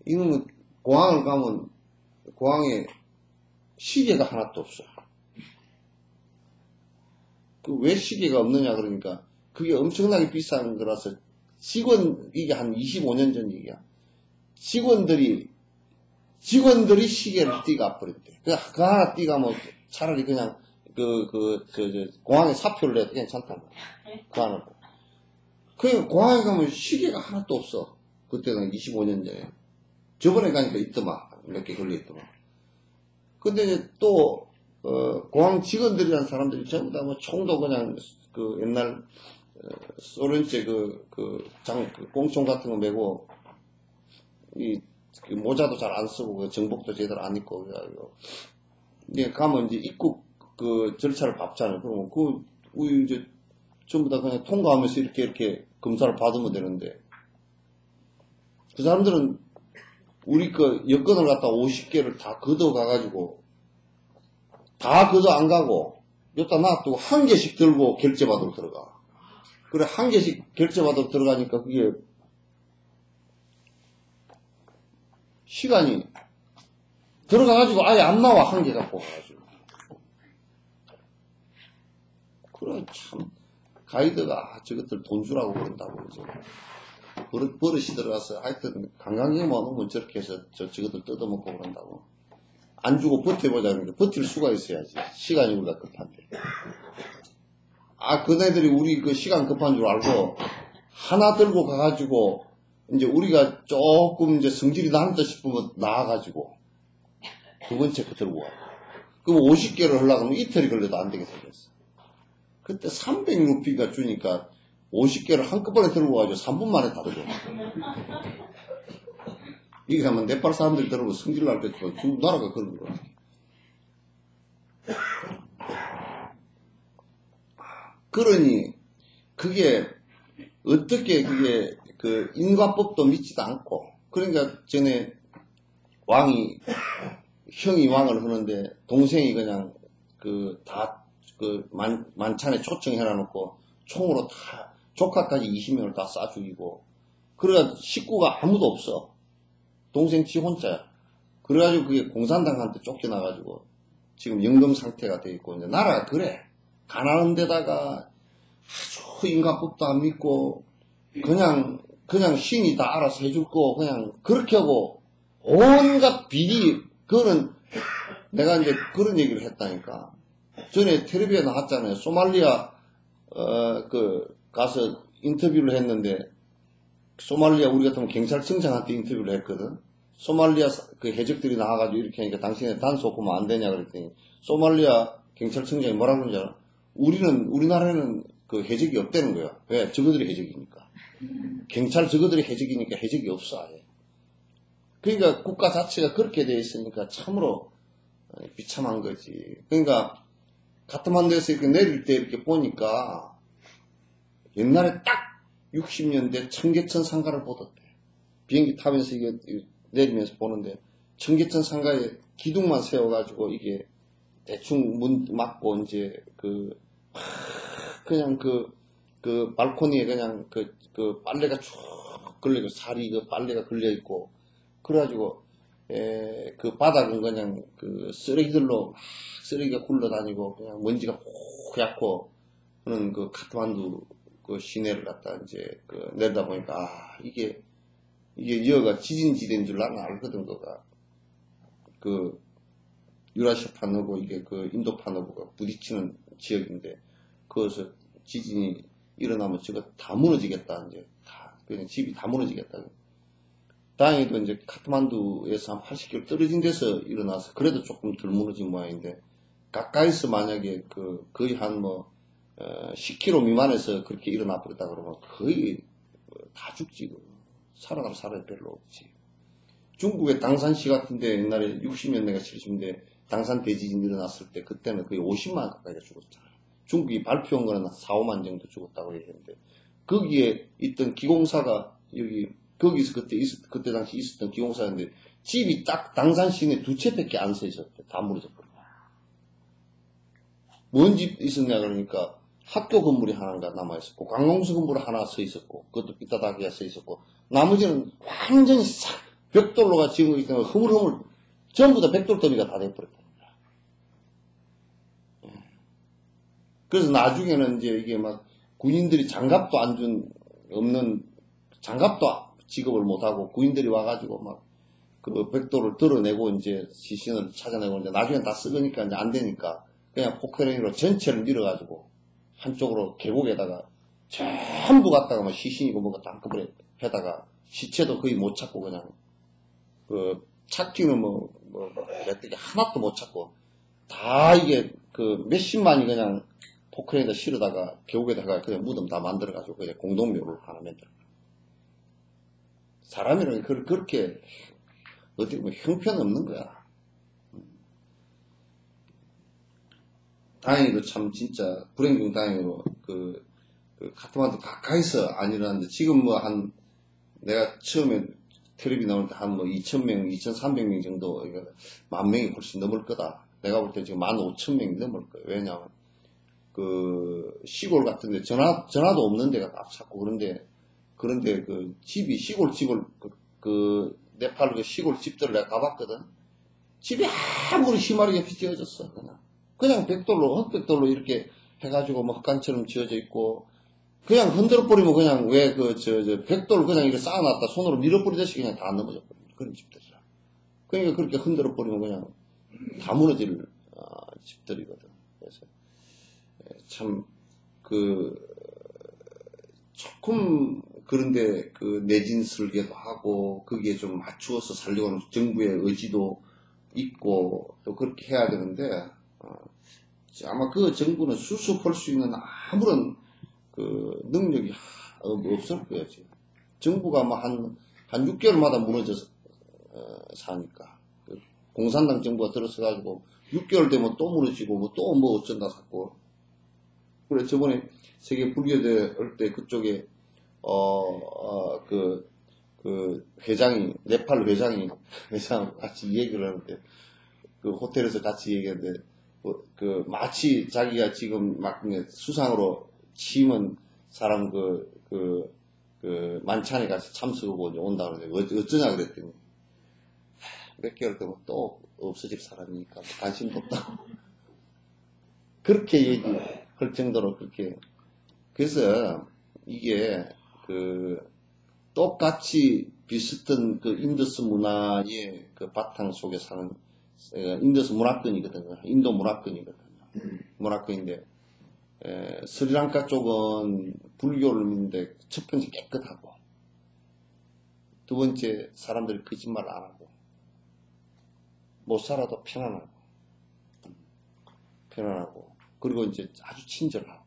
이놈은 공항을 가면 공항에 시계가 하나도 없어. 왜 시계가 없느냐 그러니까 그게 엄청나게 비싼 거라서 이게 한 25년 전 얘기야. 직원들이 시계를 띠가 버렸대. 그 하나 띠가 뭐 차라리 그냥 공항에 사표를 내도 괜찮단 말이야. 그 하나. 그 공항에 가면 시계가 하나도 없어. 그때는 25년 전에. 저번에 가니까 있더만. 몇 개 걸려있더만. 근데 이제 또, 공항 직원들이라는 사람들이 전부 다 뭐 총도 그냥 옛날, 소련제 꽁총 같은 거 메고, 모자도 잘 안 쓰고, 정복도 제대로 안 입고, 그래가지고. 이게 가면 이제 입국 절차를 밟잖아요. 그러면 이제 전부 다 그냥 통과하면서 이렇게 검사를 받으면 되는데, 그 사람들은 우리 여권을 갖다 50개를 다 걷어가가지고, 다 걷어 안 가고, 여기다 놔두고 한 개씩 들고 결제받으러 들어가. 그래, 한 개씩 결제받으러 들어가니까 그게 시간이 들어가가지고 아예 안 나와. 한 개 갖고 가가지고. 그래, 참, 가이드가 저것들 돈 주라고 그런다고 그러죠. 버릇이 들어가서 하여튼 관광객만 오면 저렇게 해서 저것들 뜯어먹고 그런다고. 안 주고 버텨보자 그러는데 버틸 수가 있어야지. 시간이 우리가 급한데. 그네들이 우리 시간 급한 줄 알고 하나 들고 가가지고 이제 우리가 조금 이제 성질이 나는다 싶으면 나와가지고 두 번째 거 들고 와. 그럼 50개를 하려고 하면 이틀이 걸려도 안 되게 생겼어. 그때 300루피가 주니까 50개를 한꺼번에 들고 가지고 3분 만에 다 들고. 이게 하면 네팔 사람들이 들고 성질 날 때 중국 나라가 그런 거야. 그러니 그게 어떻게 인과법도 믿지도 않고, 그러니까 전에 형이 왕을 하는데 동생이 그냥 만찬에 초청해놔놓고 총으로 다 조카까지 20명을 다 쏴 죽이고, 그래가 식구가 아무도 없어. 동생 지 혼자야. 그래가지고 그게 공산당한테 쫓겨나가지고 지금 연금 상태가 돼 있고, 이제 나라가 그래. 가난한 데다가 아주 인간법도 안 믿고 그냥 신이 다 알아서 해줄 거 그냥 그렇게 하고 온갖 비리. 그거는 내가 이제 그런 얘기를 했다니까. 전에 텔레비에 나왔잖아요. 소말리아 가서 인터뷰를 했는데, 소말리아 우리 같으면 경찰청장한테 인터뷰를 했거든. 소말리아 해적들이 나와가지고 이렇게 하니까 당신의 단속 하면 안 되냐 그랬더니 소말리아 경찰청장이 뭐라고 그러는지 알아? 우리나라에는 해적이 없다는 거야. 왜? 저거들이 해적이니까. 경찰 저거들이 해적이니까 해적이 없어 아예. 그러니까 국가 자체가 그렇게 되어 있으니까 참으로 비참한 거지. 그러니까 카트만두에서 이렇게 내릴 때 이렇게 보니까 옛날에 딱 60년대 청계천 상가를 보던데 비행기 타면서 이게 내리면서 보는데 청계천 상가에 기둥만 세워가지고 이게 대충 문 막고 이제 그냥 그 발코니에 그냥 그 빨래가 쭉 걸리고 살이 그 빨래가 걸려 있고 그래가지고 그 바닥은 그냥 그 쓰레기들로 막 쓰레기가 굴러다니고 그냥 먼지가 호얗고 그런 그 카트만두 그 시내를 갖다 이제 그 내다 보니까 이게 여가 지진지대인 줄 나는 알거든. 거가 그 유라시아판하고 이게 그 인도판하고가 부딪히는 지역인데 거기서 지진이 일어나면 저거 다 무너지겠다. 이제 다 그냥 집이 다 무너지겠다. 다행히도 이제 카트만두에서 한 80km 떨어진 데서 일어나서 그래도 조금 덜 무너진 모양인데 가까이서 만약에 거의 한 10km 미만에서 그렇게 일어나 버렸다 그러면 거의 다 죽지. 살아갈 사람이 별로 없지. 중국의 당산시 같은데 옛날에 60년대가 70년대 당산 대지진 일어났을 때 그때는 거의 50만 가까이가 죽었잖아요. 중국이 발표한 거는 4, 5만 정도 죽었다고 얘기했는데 거기에 있던 기공사가 거기서 그때 당시 있었던 기공사인데 집이 딱 당산 시내 2채밖에 안 서 있었대. 다 무너졌거든요. 뭔 집 있었냐 그러니까 학교 건물이 하나가 남아 있었고 관공서 건물 하나 서 있었고 그것도 삐따다기가 서 있었고 나머지는 완전히 싹 벽돌로가 지은 거기 때문에 흐물흐물 전부 다 벽돌 더미가 다 돼버렸다. 그래서 나중에는 이제 이게 막 군인들이 장갑도 없는 장갑도 지급을 못하고 구인들이 와가지고 막 그 벽돌을 드러내고 이제 시신을 찾아내고 이제 나중엔 다 썩으니까 이제 안 되니까 그냥 포크레인으로 전체를 밀어가지고 한쪽으로 계곡에다가 전부 갖다가 막 시신이고 뭐가 다 한꺼번에 해다가 시체도 거의 못 찾고 그냥 찾기는 메뚜기 하나도 못 찾고 다 이게 몇십만이 그냥 포크레인에다 실어다가 계곡에다가 그냥 무덤 다 만들어가지고 그냥 공동묘를 하나 만들어. 사람이라는 그렇게 어떻게 보면 형편없는 거야. 다행히도 참 진짜 불행 중 다행으로 그 카트만두 가까이서 안 일어났는데 지금 내가 처음에 텔레비 나올 때 한 2,000명, 2,300명 정도, 10,000명이 훨씬 넘을 거다. 내가 볼 때 지금 15,000명이 넘을 거예요. 왜냐하면 시골 같은데 전화도 없는 데가 딱 찾고 그런데 집이 시골 집을 네팔 시골 집들을 내가 가봤거든. 집이 아무리 희마리게 지어졌어. 그냥 흑백돌로 이렇게 해가지고 흙간처럼 지어져 있고 그냥 흔들어 버리면 그냥 벽돌 그냥 이렇게 쌓아놨다 손으로 밀어버리듯이 그냥 다 넘어져 버리는 그런 집들이라. 그러니까 그렇게 흔들어 버리면 그냥 다 무너질 집들이거든. 그래서 참 조금 그런데 내진 설계도 하고 거기에 좀 맞추어서 살려고 하는 정부의 의지도 있고 또 그렇게 해야 되는데 아마 그 정부는 수습할 수 있는 아무런 능력이 없을 거예요. 지금 정부가 한 6개월마다 무너져서 사니까 공산당 정부가 들어서가지고 6개월 되면 또 무너지고 또 어쩐다 샀고 그래 저번에 세계 불교대 할 때 그쪽에 회장이 네팔 회장 같이 얘기를 하는데 호텔에서 같이 얘기하는데 마치 자기가 지금 막 수상으로 취임한 사람 만찬에 같이 참석하고 온다 그러는데 어쩌냐 그랬더니 몇 개월 되면 또 없어질 사람이니까 관심도 없다고 그렇게 얘기할 정도로 그렇게 그래서 이게 똑같이 비슷한 인더스 문화의 바탕 속에 사는 인더스 문화권이거든요. 인도 문화권이거든요. 문화권인데 스리랑카 쪽은 불교를 믿는데 첫 번째 깨끗하고 두 번째 사람들이 거짓말 안 하고 못 살아도 편안하고 그리고 이제 아주 친절하고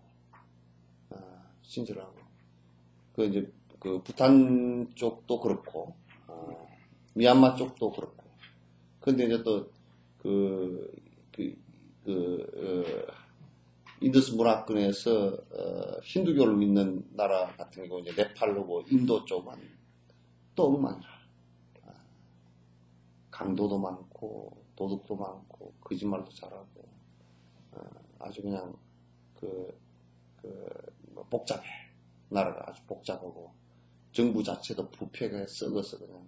이제 부탄 쪽도 그렇고 미얀마 쪽도 그렇고. 근데 이제 또, 인더스 문화권에서, 힌두교를 믿는 나라 같은 경우, 이제 네팔로고, 인도 쪽만 또 엉망이라. 강도도 많고, 도둑도 많고, 거짓말도 잘하고, 아주 그냥, 뭐 복잡해. 나라가 아주 복잡하고, 정부 자체도 부패가 썩어서 그냥.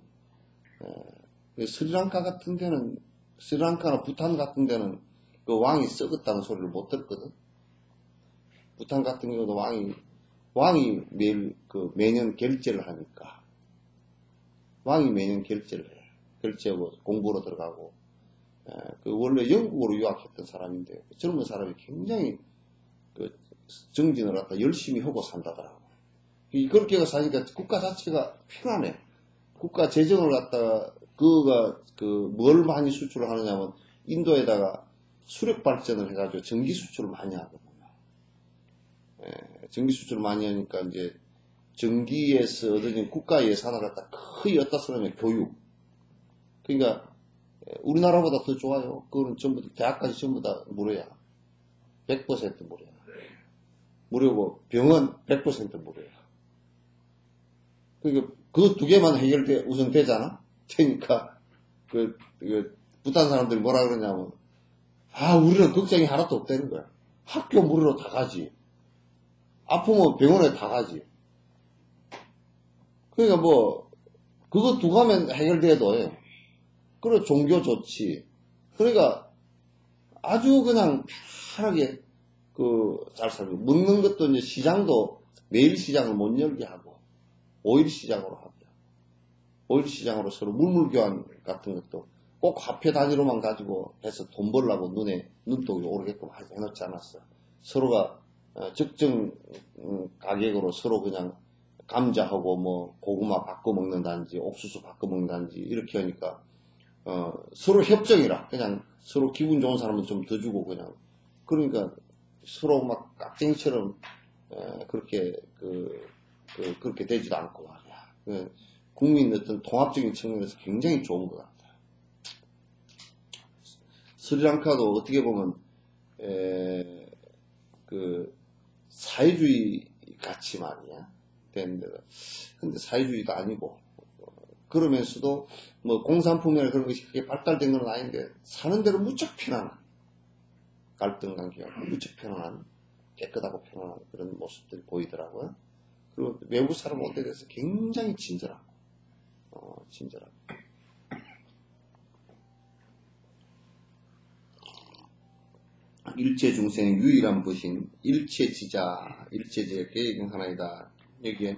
스리랑카 같은 데는, 스리랑카나 부탄 같은 데는 그 왕이 썩었다는 소리를 못 듣거든. 부탄 같은 경우도 왕이 매년 결제를 하니까. 왕이 매년 결제를 해. 결제하고 공부로 들어가고. 원래 영국으로 유학했던 사람인데, 젊은 사람이 굉장히 정진을 갖다 열심히 하고 산다더라고. 그렇게 사니까 국가 자체가 편안해. 국가 재정을 갖다가, 뭘 많이 수출을 하느냐면, 인도에다가 수력 발전을 해가지고 전기 수출을 많이 하거든요. 전기 수출을 많이 하니까 이제, 전기에서 얻어진 국가 예산을 갖다 거의 어디다 쓰냐면 교육. 그러니까, 우리나라보다 더 좋아요. 그거는 전부 다, 대학까지 전부 다 무료야. 100% 무료야. 무료고, 병원 100% 무료야. 그러니까, 그 두 개만 우선 되잖아? 되니까, 부탄 사람들이 뭐라 그러냐면, 우리는 걱정이 하나도 없다는 거야. 학교 무료로 다 가지. 아프면 병원에 다 가지. 그러니까 그거 두 가면 해결돼도, 그리고 종교 좋지. 그러니까, 아주 그냥 편하게, 잘 살고. 먹는 것도 이제 시장도 매일 시장을 못 열게 하고, 5일 시장으로 하고, 5일 시장으로 서로 물물교환 같은 것도 꼭 화폐 단위로만 가지고 해서 돈 벌라고 눈독이 오르게끔 해놓지 않았어. 서로가 적정 가격으로 서로 그냥 감자하고 고구마 바꿔 먹는다든지 옥수수 바꿔 먹는다든지 이렇게 하니까 서로 협정이라 그냥 서로 기분 좋은 사람은 좀 더 주고 그냥 그러니까 서로 막 깍쟁이처럼 그렇게 그렇게 되지도 않고 말이야. 국민 어떤 통합적인 측면에서 굉장히 좋은 것 같아요. 스리랑카도 어떻게 보면 사회주의 같이 말이야 되는데 근데 사회주의도 아니고 그러면서도 공산품이나 그런 것이 크게 발달된 건 아닌데 사는 대로 무척 편안한 갈등 관계가 무척 편안한 깨끗하고 편안한 그런 모습들이 보이더라고요. 그리고 외국 사람 올 때 돼서 굉장히 친절하고 친절하고 일체 중생의 유일한 부신 일체지자 일체지의 계획은 하나이다. 여기에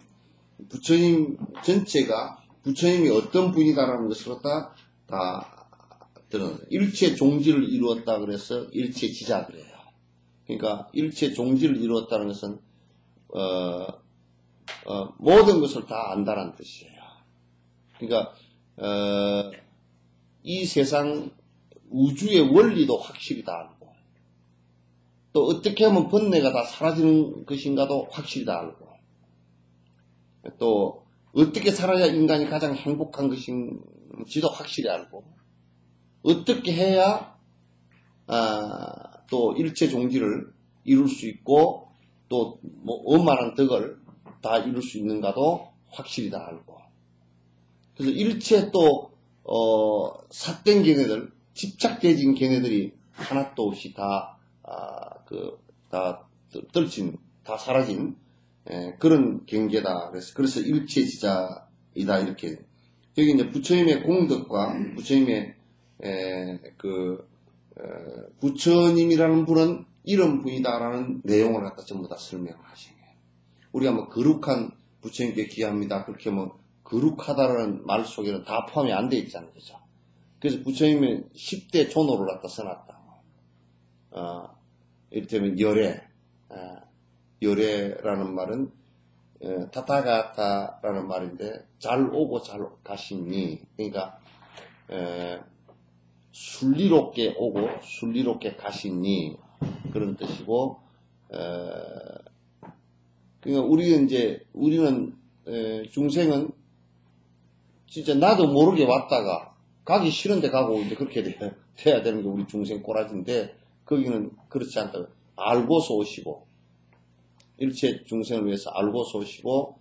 부처님 전체가 부처님이 어떤 분이다라는 것을 다 드러나요. 일체 종지를 이루었다 그래서 일체지자 그래요. 그러니까 일체 종지를 이루었다는 것은 모든 것을 다 안다라는 뜻이에요. 그러니까 이 세상 우주의 원리도 확실히 다 알고 또 어떻게 하면 번뇌가 다 사라지는 것인가도 확실히 다 알고 또 어떻게 살아야 인간이 가장 행복한 것인지도 확실히 알고 어떻게 해야 또 일체 종지를 이룰 수 있고 또 원만한 덕을 다 이룰 수 있는가도 확실히 다 알고 그래서 일체 또 삿된 걔네들 집착되진 걔네들이 하나도 없이 다 사라진 그런 경계다. 그래서 일체지자이다 이렇게 여기 이제 부처님의 공덕과 부처님의 부처님이라는 분은 이런 분이다라는 내용을 갖다 전부 다 설명을 하시네. 우리가 거룩한 부처님께 기합니다. 그렇게 거룩하다라는 말 속에는 다 포함이 안 돼 있잖아요. 그죠? 그래서 부처님은 10대 존호를 갖다 써놨다. 이를테면 열애라는 말은 타타가타라는 말인데 잘 오고 잘 가시니 그러니까 순리롭게 오고 순리롭게 가시니 그런 뜻이고 그러니까 우리는 중생은 진짜 나도 모르게 왔다가 가기 싫은데 가고 이제 그렇게 돼야 되는 게 우리 중생 꼬라지인데 거기는 그렇지 않다. 알고서 오시고 일체 중생을 위해서 알고서 오시고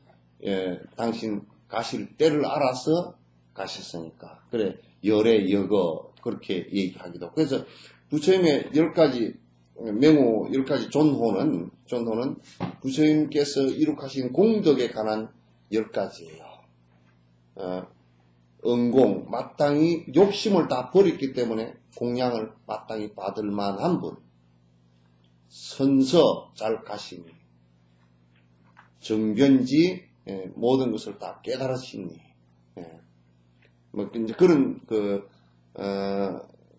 당신 가실 때를 알아서 가셨으니까 그래 열애 여거 그렇게 얘기하기도. 그래서 부처님의 10가지 명호 10가지 존호는 부처님께서 이룩하신 공덕에 관한 10가지예요. 응공 마땅히 욕심을 다 버렸기 때문에 공양을 마땅히 받을 만한 분, 선서 잘 가시니, 정변지 모든 것을 다 깨달으시니, 뭐 이제 그런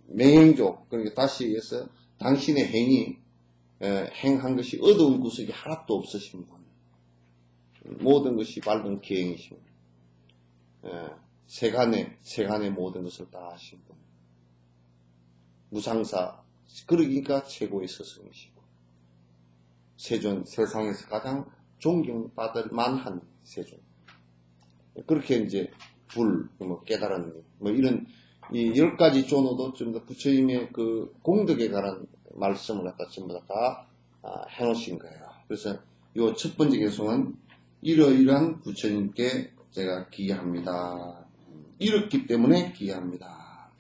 맹행조 그러니까 다시 해서 당신의 행이 행한 것이 어두운 구석이 하나도 없으신 분, 모든 것이 밝은 기행이신 분, 세간의 모든 것을 다 하신 분, 무상사 그러니까 최고의 스승이시고 세존 세상에서 가장 존경받을 만한 세존. 그렇게 이제 뭐 깨달은 뭐 이런 이 10가지 존호도 좀 더 부처님의 그 공덕에 관한 말씀을 갖다 전부 다 해놓으신 거예요. 그래서 요 첫 번째 개송은 이러이러한 부처님께 제가 기합니다. 이렇기 때문에 기합니다.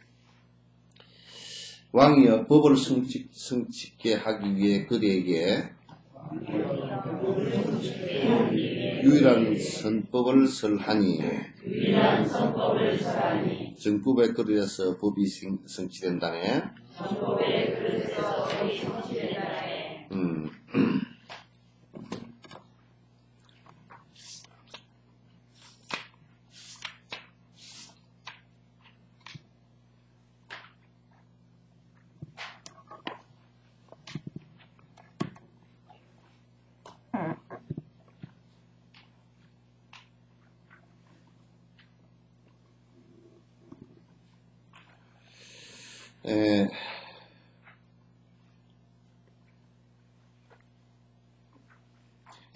왕이여 법을 성취게 하기 위해 그대에게 유일한 선법을 설하니 정법의 그릇에서 법이 성취된다네.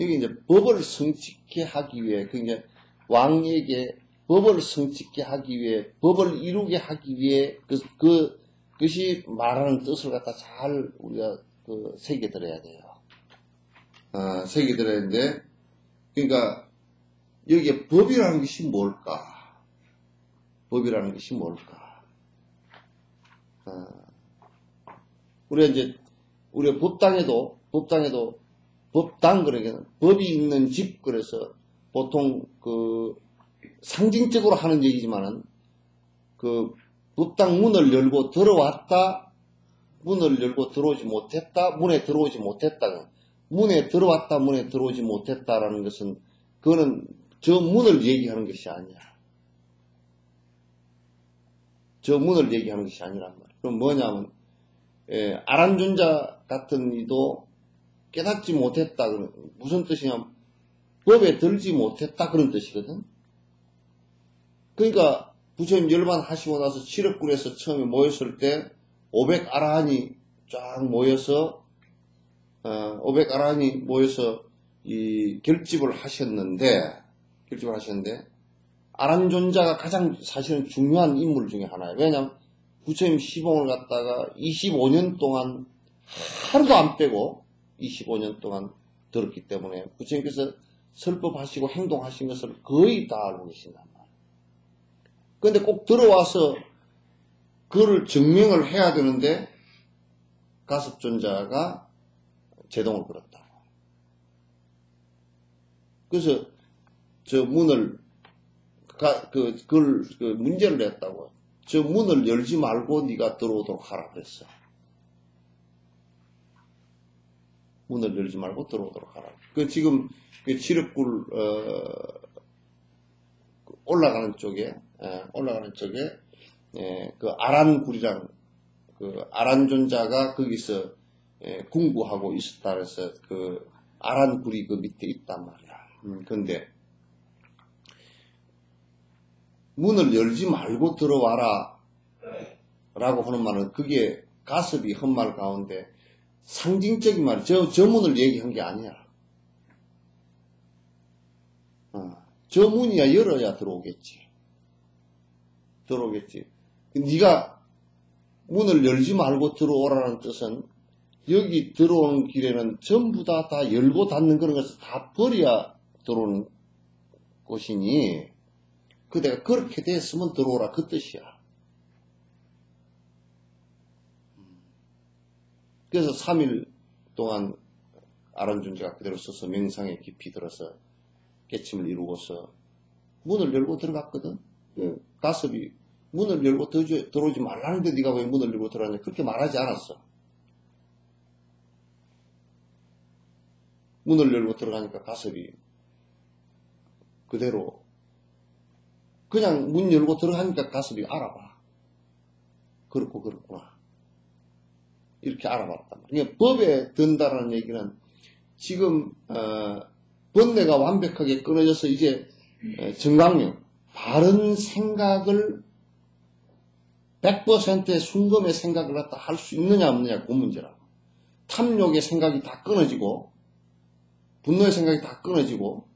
여기 이제 법을 성취케 하기 위해, 그러니까 왕에게 법을 성취케 하기 위해, 법을 이루게 하기 위해, 그것이 말하는 뜻을 갖다 잘 우리가 새겨들어야 돼요. 새겨들어야 되는데, 그러니까 여기에 법이라는 것이 뭘까? 법이라는 것이 뭘까? 우리가 법당에도 법당 그러기는 법이 있는 집 그래서 보통 상징적으로 하는 얘기지만은 법당 문을 열고 들어왔다 문을 열고 들어오지 못했다 문에 들어오지 못했다 문에 들어왔다 문에 들어오지 못했다라는 것은 그거는 저 문을 얘기하는 것이 아니야. 저 문을 얘기하는 것이 아니란 말이야. 그럼 뭐냐면 아란존자 같은 이도 깨닫지 못했다. 무슨 뜻이냐면 법에 들지 못했다 그런 뜻이거든. 그러니까 부처님 열반 하시고 나서 칠흑굴에서 처음에 모였을 때 500아라한이 쫙 모여서 500아라한이 모여서 이 결집을 하셨는데 아란존자가 가장 사실은 중요한 인물 중에 하나예요. 왜냐하면 부처님 시봉을 갖다가 25년 동안 하루도 안 빼고 25년 동안 들었기 때문에 부처님께서 설법하시고 행동하신 것을 거의 다 알고 계신단 말이에요. 그런데 꼭 들어와서 그거를 증명을 해야 되는데 가섭존자가 제동을 걸었다. 그래서 저 문을 문제를 냈다고. 저 문을 열지 말고 네가 들어오도록 하라 그랬어. 문을 열지 말고 들어오도록 하라. 지금 칠흑굴 올라가는 쪽에 아란굴이랑 아란존자가 거기서 궁구하고 있었다 그래서 아란굴이 그 밑에 있단 말이야. 근데 문을 열지 말고 들어와라 라고 하는 말은 그게 가섭이 헛말 가운데 상징적인 말, 저 문을 얘기한 게 아니야. 저 문이야 열어야 들어오겠지. 들어오겠지. 네가 문을 열지 말고 들어오라는 뜻은 여기 들어오는 길에는 전부 다 열고 닫는 그런 것을 다 버려야 들어오는 곳이니 그대가 그렇게 됐으면 들어오라 그 뜻이야. 그래서 3일 동안 아란존재가 그대로 서서 명상에 깊이 들어서 깨침을 이루고서 문을 열고 들어갔거든. 가섭이 문을 열고 들어오지 말라는데 네가 왜 문을 열고 들어왔냐 그렇게 말하지 않았어. 문을 열고 들어가니까 가섭이 그대로 그냥 문 열고 들어가니까 가섭이 알아봐. 그렇고 그렇구나. 이렇게 알아봤단 말이야. 그러니까 법에 든다라는 얘기는 지금 번뇌가 완벽하게 끊어져서 이제 정강령 바른 생각을 100%의 순금의 생각을 갖다 할 수 있느냐 없느냐 그 문제라고. 탐욕의 생각이 다 끊어지고 분노의 생각이 다 끊어지고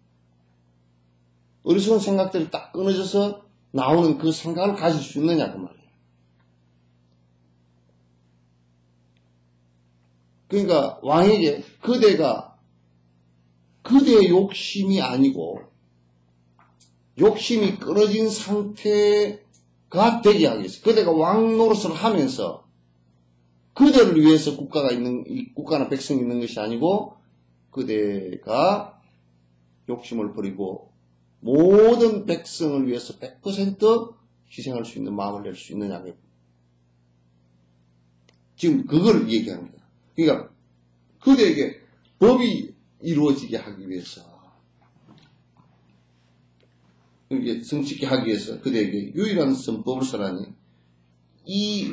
어리석은 생각들이 딱 끊어져서 나오는 그 생각을 가질 수 있느냐 그 말이에요. 그러니까 왕에게 그대의 욕심이 아니고 욕심이 끊어진 상태가 되게 하겠어. 그대가 왕 노릇을 하면서 그대를 위해서 국가나 백성이 있는 것이 아니고 그대가 욕심을 버리고 모든 백성을 위해서 100% 희생할 수 있는 마음을 낼 수 있느냐. 지금 그걸 얘기합니다. 그러니까 그대에게 법이 이루어지게 하기 위해서 이게 성취게 하기 위해서 그대에게 유일한 선법을 써라니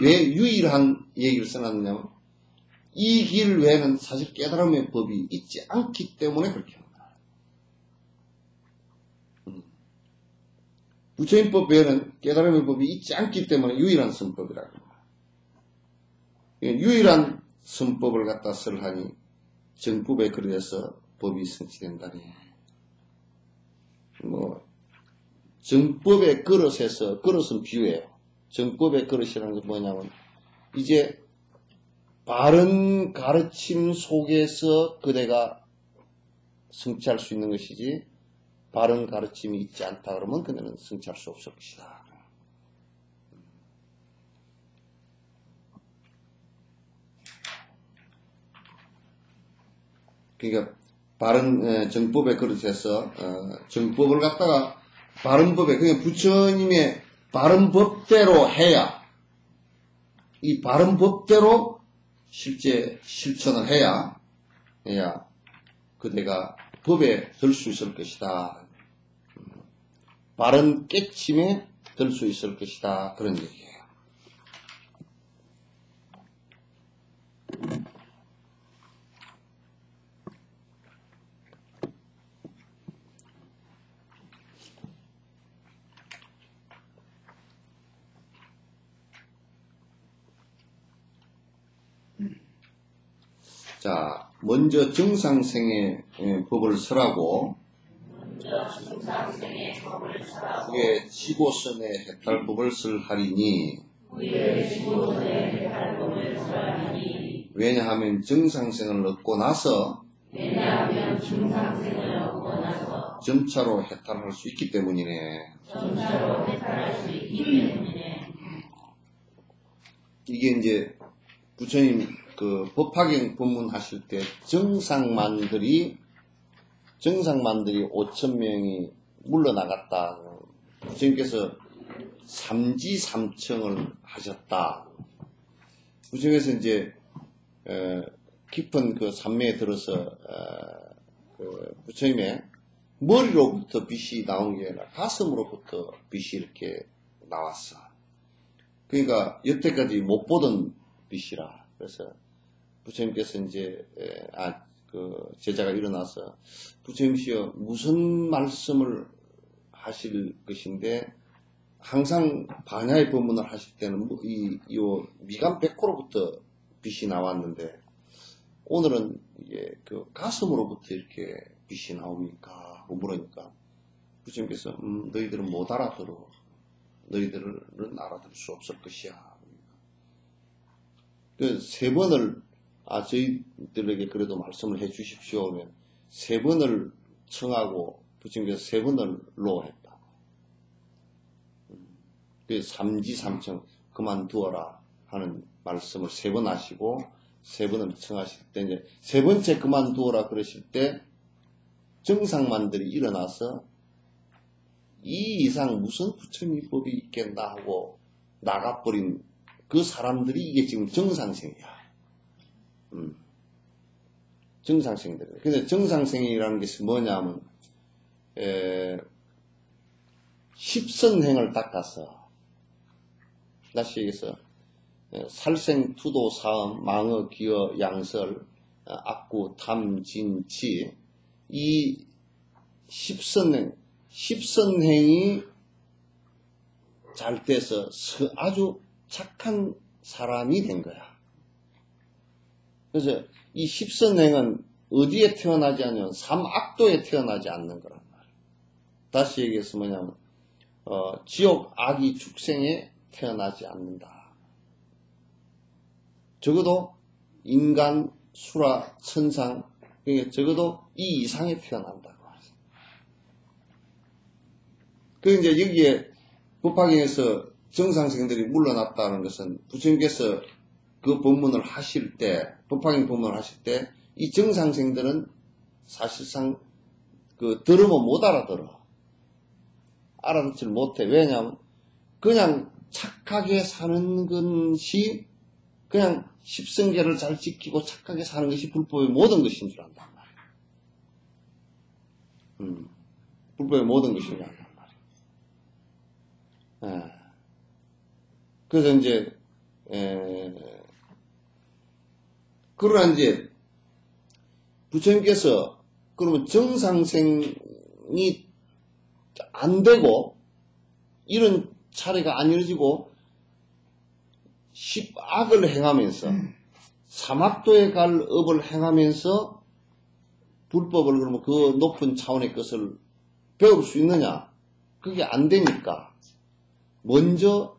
왜 유일한 얘기를 써놨느냐면 이 길 외에는 사실 깨달음의 법이 있지 않기 때문에 그렇게 합니다. 부처님법 외에는 깨달음의 법이 있지 않기 때문에 유일한 선법이라고 합니다. 유일한 선법을 갖다 설하니 정법에 그려서 법이 성취된다니. 정법의 그릇에서, 그릇은 비유예요. 정법의 그릇이라는 게 뭐냐면 이제 바른 가르침 속에서 그대가 성취할 수 있는 것이지 바른 가르침이 있지 않다 그러면 그대는 성취할 수 없을 것이다. 그러니까 바른 정법의 그릇에서 정법을 갖다가 바른 법에 그냥 부처님의 바른 법대로 해야 이 바른 법대로 실제 실천을 해야 그대가 법에 들 수 있을 것이다. 바른 깨침에 들 수 있을 것이다. 그런 얘기예요. 자, 먼저 정상생의 법을 설하고 그의 지고선의 해탈법을 설하리니 왜냐하면 정상생을 얻고 나서 점차로 해탈할 수 있기 때문이네. 이게 이제 부처님 그 법화경 법문하실 때 정상만들이 5,000명이 물러나갔다. 부처님께서 삼지삼청을 하셨다. 부처님께서 이제 깊은 그 산매에 들어서 그 부처님의 머리로부터 빛이 나온 게 아니라 가슴으로부터 빛이 이렇게 나왔어. 그러니까 여태까지 못 보던 빛이라. 그래서 부처님께서 이제 그 제자가 일어나서 부처님이시여 무슨 말씀을 하실 것인데 항상 반야의 법문을 하실 때는 이 미간 백호로부터 빛이 나왔는데 오늘은 이게 그 가슴으로부터 이렇게 빛이 나옵니까? 하고 물으니까 부처님께서 너희들은 못 알아들어. 너희들은 알아들 수 없을 것이야. 그 세 번을 저희들에게 그래도 말씀을 해 주십시오 하면 세 번을 청하고 부처님께서 세 번을 로했다. 그 삼지삼청 그만두어라 하는 말씀을 세 번 하시고 세 번을 청하실 때 이제 세 번째 그만두어라 그러실 때 정상만들이 일어나서 이 이상 무슨 부처님법이 있겠나 하고 나가버린 그 사람들이 이게 지금 정상생이야. 정상생들. 근데 정상생이라는 것이 뭐냐면 십선행을 닦아서 다시 얘기해서 살생, 투도, 사음, 망어, 기어, 양설, 악구, 탐, 진, 치 이 십선행이 잘 돼서 아주 착한 사람이 된 거야. 그래서 이 십선행은 어디에 태어나지 않냐면 삼악도에 태어나지 않는 거란 말이야. 다시 얘기해서 뭐냐면 지옥 악이 축생에 태어나지 않는다. 적어도 인간, 수라, 천상 그러니까 적어도 이 이상에 태어난다고 하죠. 그 이제 여기에 법화경에서 정상생들이 물러났다는 것은 부처님께서 그 법문을 하실 때, 법화경 법문을 하실 때, 이 정상생들은 사실상 들으면 못 알아들어. 알아듣질 못해. 왜냐하면, 그냥 착하게 사는 것이, 그냥 십성계를 잘 지키고 착하게 사는 것이 불법의 모든 것인 줄 안단 말이야. 불법의 모든 것인 줄 안단 말이야. 그래서 이제, 그러나 이제, 부처님께서, 그러면 정상생이 안 되고, 이런 차례가 안 이루어지고, 십악을 행하면서, 삼악도에 갈 업을 행하면서, 불법을 그러면 그 높은 차원의 것을 배울 수 있느냐? 그게 안 되니까, 먼저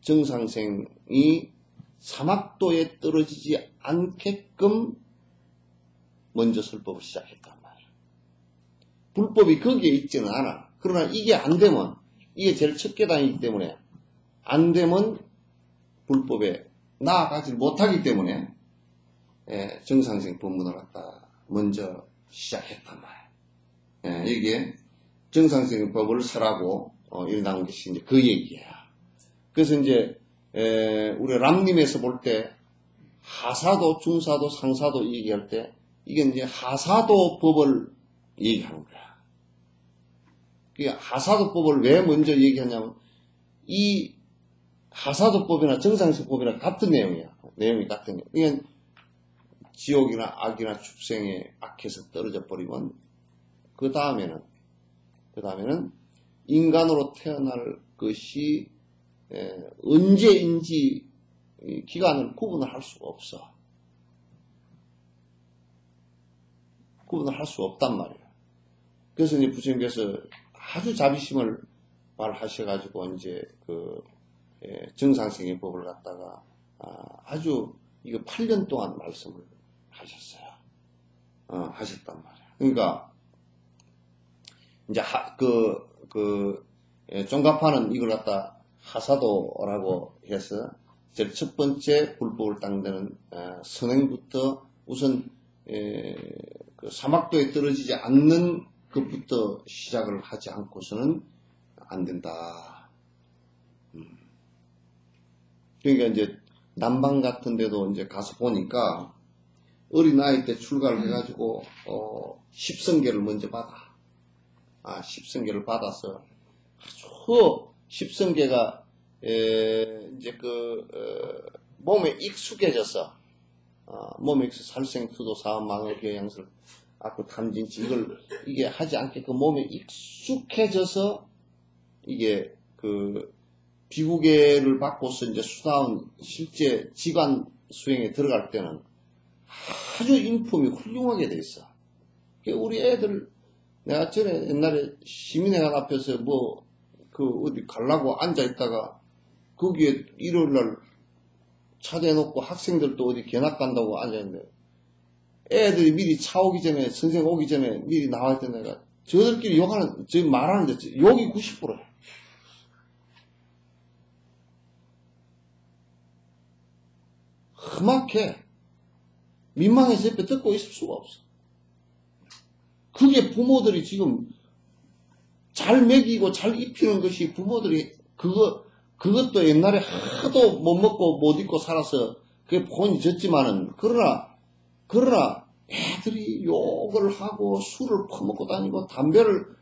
정상생이 삼악도에 떨어지지 않게끔 먼저 설법을 시작했단 말이야. 불법이 거기에 있지는 않아. 그러나 이게 안 되면, 이게 제일 첫 계단이기 때문에, 안 되면 불법에 나아가지 못하기 때문에, 정상생 법문을 갖다 먼저 시작했단 말이야. 이게 정상생 법을 설하고, 일어난 것이 이제 그 얘기야. 그래서 이제, 우리 람님에서 볼 때, 하사도, 중사도, 상사도 얘기할 때, 이게 이제 하사도 법을 얘기하는 거야. 그 하사도 법을 왜 먼저 얘기하냐면, 이 하사도 법이나 정상생 법이나 같은 내용이야. 내용이 같은 내용. 이건 지옥이나 악이나 축생에 악해서 떨어져 버리면, 그 다음에는 인간으로 태어날 것이 언제인지 기간을 구분을 할 수가 없어. 구분을 할 수 없단 말이에요. 그래서 이제 부처님께서 아주 자비심을 말하셔가지고 이제 정상생의 법을 갖다가 아주 이거 8년 동안 말씀을 하셨어요. 하셨단 말이에요. 그러니까 이제 종가파는 이걸 갖다 하사도라고 해서 제일 첫 번째 불법을 닦는 선행부터 우선 그 사막도에 떨어지지 않는 것부터 시작을 하지 않고서는 안 된다. 그러니까 이제 남방 같은 데도 이제 가서 보니까 어린 나이 때 출가를 해가지고 십성계를 먼저 받아. 십성계를 받아서 아주 십성계가 이제 몸에 익숙해져서 몸에 살생투도 사음 망어 기어 양설 악구 탐진치 이게 하지 않게끔 몸에 익숙해져서 이게 비구계를 받고서 이제 수다운 실제 지관 수행에 들어갈 때는 아주 인품이 훌륭하게 돼 있어. 우리 애들 내가 전에 옛날에 시민회관 앞에서 어디 가려고 앉아있다가, 거기에 일요일날 차 대놓고 학생들도 어디 견학 간다고 앉아있는데, 애들이 미리 차 오기 전에, 선생 오기 전에 미리 나와있던 애가, 저들끼리 욕하는, 저 말하는데, 욕이 90%야. 험악해. 민망해서 옆에 듣고 있을 수가 없어. 그게 부모들이 지금 잘 먹이고 잘 입히는 것이 부모들이 그것도 옛날에 하도 못 먹고 못 입고 살아서 그게 본이 졌지만은 그러나 애들이 욕을 하고 술을 퍼먹고 다니고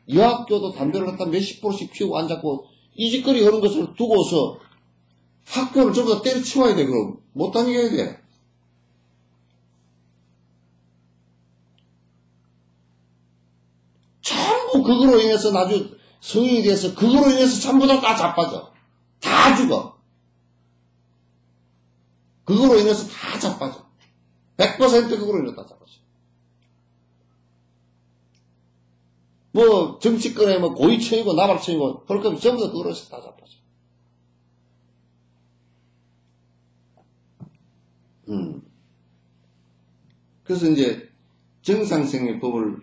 여학교도 담배를 갖다 몇십 프로씩 피우고 앉았고 이 짓거리 하는 것을 두고서 학교를 전부 다 때려치워야 돼. 그럼 못 다니게 해야 돼. 전부 그거로 인해서 나중에 성인이 돼서 그거로 인해서 전부 다 자빠져. 다 죽어. 그거로 인해서 다 자빠져. 100% 그거로 인해서 다 자빠져. 뭐 정치권에 뭐 고위층이고 나발층이고 할 거면 전부 다 그거로 인해서 다 자빠져. 그래서 이제 정상생의 법을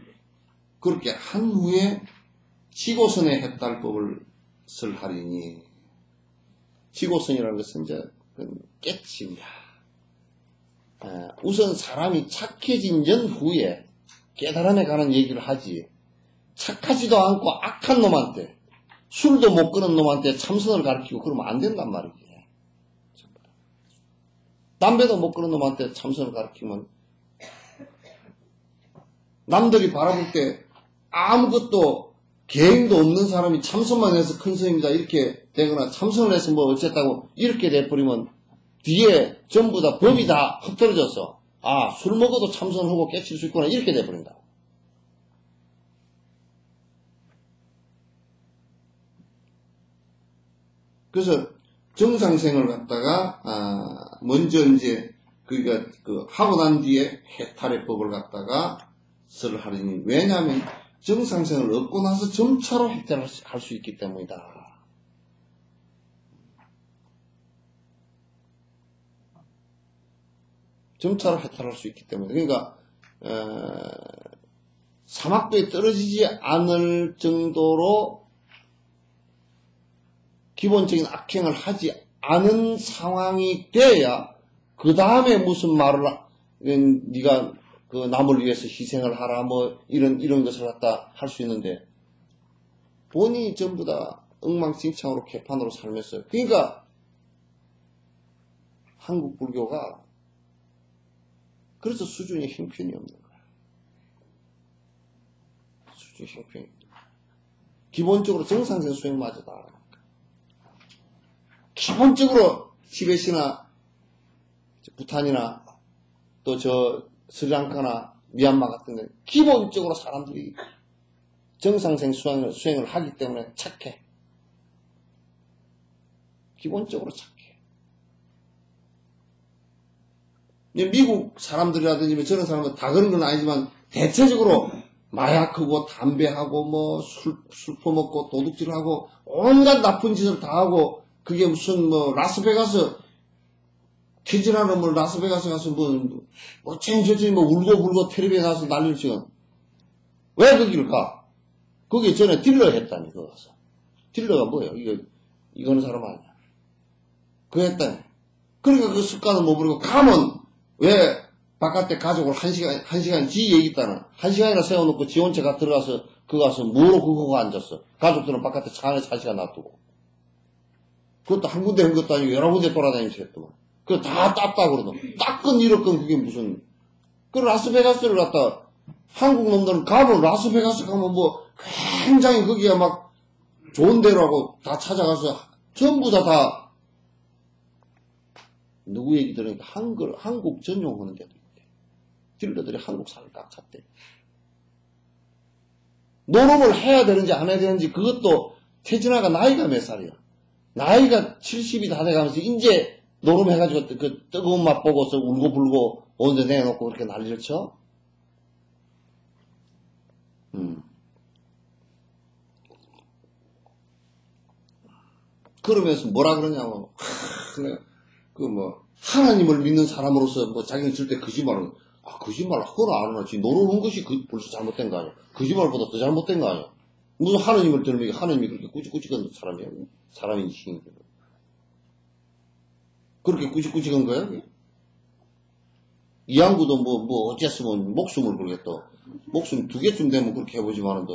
그렇게 한 후에 지고선의 해탈법을 설하리니, 지고선이라는 것은 이제 깨침이야. 우선 사람이 착해진 연후에 깨달음에 관한 얘기를 하지, 착하지도 않고 악한 놈한테, 술도 못 끊은 놈한테 참선을 가르치고 그러면 안 된단 말이지. 담배도 못 끊은 놈한테 참선을 가르치면 남들이 바라볼 때 아무것도 계획도 없는 사람이 참선만 해서 큰 스님이다 이렇게 되거나 참선을 해서 뭐 어쨌다고 이렇게 돼버리면 뒤에 전부 다 법이 다 흩어져서 술 먹어도 참선하고 깨칠 수 있구나 이렇게 돼버린다. 그래서 정상생을 갖다가 먼저 이제 그러니까 하고 난 뒤에 해탈의 법을 갖다가 설하리니, 왜냐하면 정상생을 얻고 나서 점차로 해탈할 수 있기 때문이다. 점차로 해탈할 수 있기 때문에. 그러니까 사막도에 떨어지지 않을 정도로 기본적인 악행을 하지 않은 상황이 돼야 그 다음에 무슨 말을 네가 그 남을 위해서 희생을 하라 뭐 이런 것을 갖다 할 수 있는데, 본인이 전부 다 엉망진창으로 개판으로 살면서, 그러니까 한국 불교가 그래서 수준이 형편이 없는 거야. 수준이 형편이 없는 거야. 기본적으로 정상생 수행마저도 안 하니까. 기본적으로 티베트나 부탄이나 또 스리랑카나 미얀마 같은 데 기본적으로 사람들이 정상생 수행을 하기 때문에 착해. 기본적으로 착해. 미국 사람들이라든지 저런 사람들 다 그런 건 아니지만 대체적으로 마약하고 담배하고 뭐 술 퍼먹고 도둑질하고 온갖 나쁜 짓을 다 하고, 그게 무슨 뭐 라스베가스 퀴즈라는 뭐 라스베가스 가서 뭐 쟁저지 뭐 울고불고 텔레비에 나와서 난리를 치고 왜 거기를 가? 거기 전에 딜러 했다니. 그거 가서 딜러가 뭐예요? 이거는 사람 아니야. 그거 했다니. 그러니까 그 습관을 못 버리고 가면 왜 바깥에 가족을 한 시간 지 얘기 있다는 1시간이나 세워놓고 지 혼자 들어가서 그거 가서 뭐로 그거 앉았어. 가족들은 바깥에 차 안에서 1시간 놔두고. 그것도 한 군데 한 것도 아니고 여러 군데 돌아다니면서 했더만. 그거 다 땄다 그러더만. 땄건 이렇건 그게 무슨. 그 라스베가스를 갖다 한국 놈들은 가면 라스베가스 가면 뭐 굉장히 거기가 막 좋은 데로 하고 다 찾아가서 전부 다 누구 얘기 들으니까 한국 전용하는 데도 있대. 딜러들이 한국사를 딱 찼대. 노름을 해야 되는지 안 해야 되는지 그것도 태진아가 나이가 몇 살이야? 나이가 70이 다 돼가면서 이제 노름해가지고 그 뜨거운 맛 보고서 울고불고 온데 내놓고 그렇게 난리를 쳐? 그러면서 뭐라 그러냐면, 하나님을 믿는 사람으로서 자기는 절대 거짓말은, 거짓말 하거나 안 하나. 지금 노려오는 것이 벌써 잘못된 거 아니야. 거짓말보다 더 잘못된 거 아니야. 무슨 하나님을 들으면 하나님이 그렇게 꾸직꾸직한 사람이야. 사람인 신인데. 그렇게 꾸직꾸직한 거야? 이양구도 어쨌으면 목숨을 그러겠다. 목숨 2개쯤 되면 그렇게 해보지만은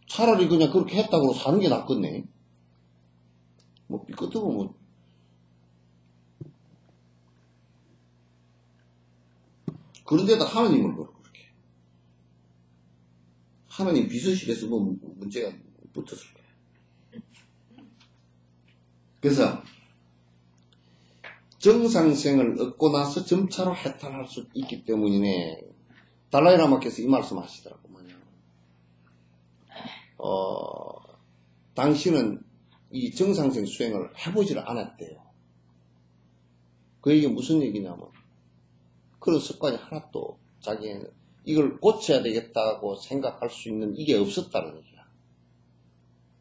차라리 그냥 그렇게 했다고 사는 게 낫겠네. 삐끗하고 그런데다 하나님을 그렇게. 하나님 비서실에서 문제가 붙었을 거야. 그래서, 정상생을 얻고 나서 점차로 해탈할 수 있기 때문이네. 달라이라마께서 이 말씀 하시더라고. 당신은 이 정상생 수행을 해보지를 않았대요. 그 얘기가 무슨 얘기냐면, 그런 습관이 하나도 자기는 이걸 고쳐야 되겠다고 생각할 수 있는 이게 없었다는 얘기야.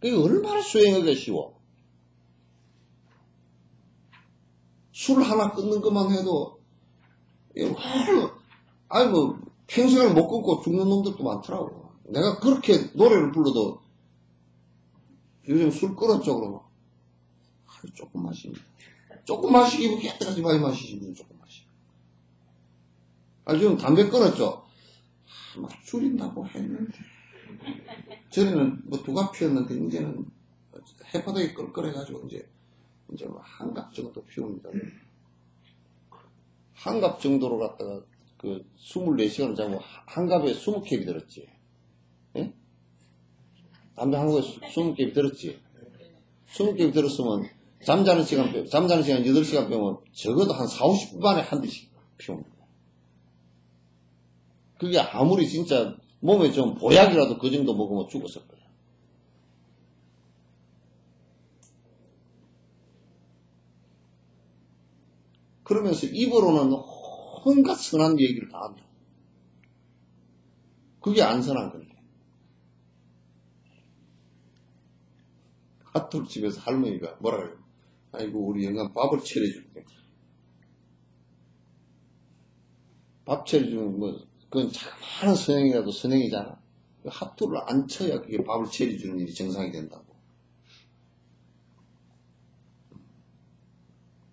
그게 얼마나 수행하기가 쉬워. 술 하나 끊는 것만 해도, 평생을 못 끊고 죽는 놈들도 많더라고. 내가 그렇게 노래를 불러도, 요즘 술 끊었죠, 그러면. 조금 마시면. 조금 마시기, 깨끗하지 많이 마시지, 조금 마시기. 지금 담배 끊었죠? 줄인다고 했는데. 전에는 두갑 피웠는데, 이제는 해바닥이 끌끌해가지고, 이제 한갑 정도 피웁니다. 한갑 정도로 갖다가 24시간을 자고 한갑에 20캡이 들었지. 예? 담배 한 거에 20캡이 들었지. 20캡이 들었으면 잠자는 시간 8시간 빼면 적어도 한 4, 50분 만에 한 대씩 피웁니다. 그게 아무리 진짜 몸에 좀 보약이라도 그 정도 먹으면 죽었을 거야. 그러면서 입으로는 온갖 선한 얘기를 다 한다. 그게 안 선한 건데. 핫돌집에서 할머니가 뭐라 그래요? 아이고, 우리 영감 밥을 차려줄게. 밥 차려주면 그건 작은 선행이라도 선행이잖아. 핫돌을 안 쳐야 그게 밥을 차려주는 일이 정상이 된다고.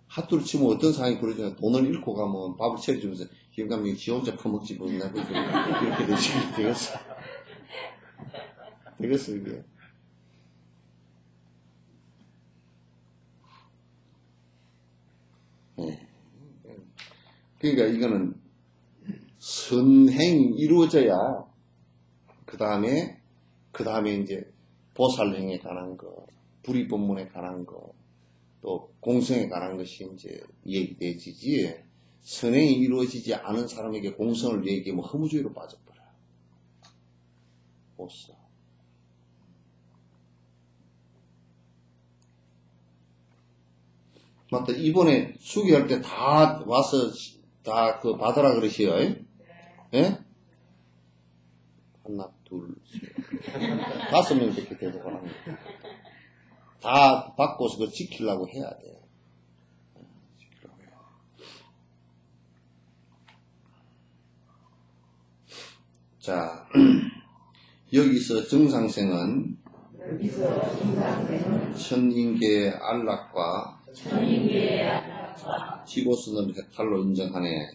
핫도를 치면 어떤 상황이 벌어지냐. 돈을 잃고 가면 밥을 차려주면서 영감이 지 혼자 퍼먹지 못나 그렇게 되겠어. 되겠어, 이게. 네. 그러니까 이거는 선행이 이루어져야 그 다음에 이제 보살행에 관한 거, 불의법문에 관한 거, 또 공성에 관한 것이 이제 얘기되지지, 선행이 이루어지지 않은 사람에게 공성을 얘기하면 허무주의로 빠져버려요. 없어. 맞다. 이번에 수기할 때 다 와서 다 받으라 그러시요. 예? 하나, 둘, 셋. 5명 이렇게 대도가 합니다. 다 받고서 그걸 지키려고 해야 돼요. 자, 여기서 정상생은 천인계의 안락과 지고선을 해탈로 인정하네.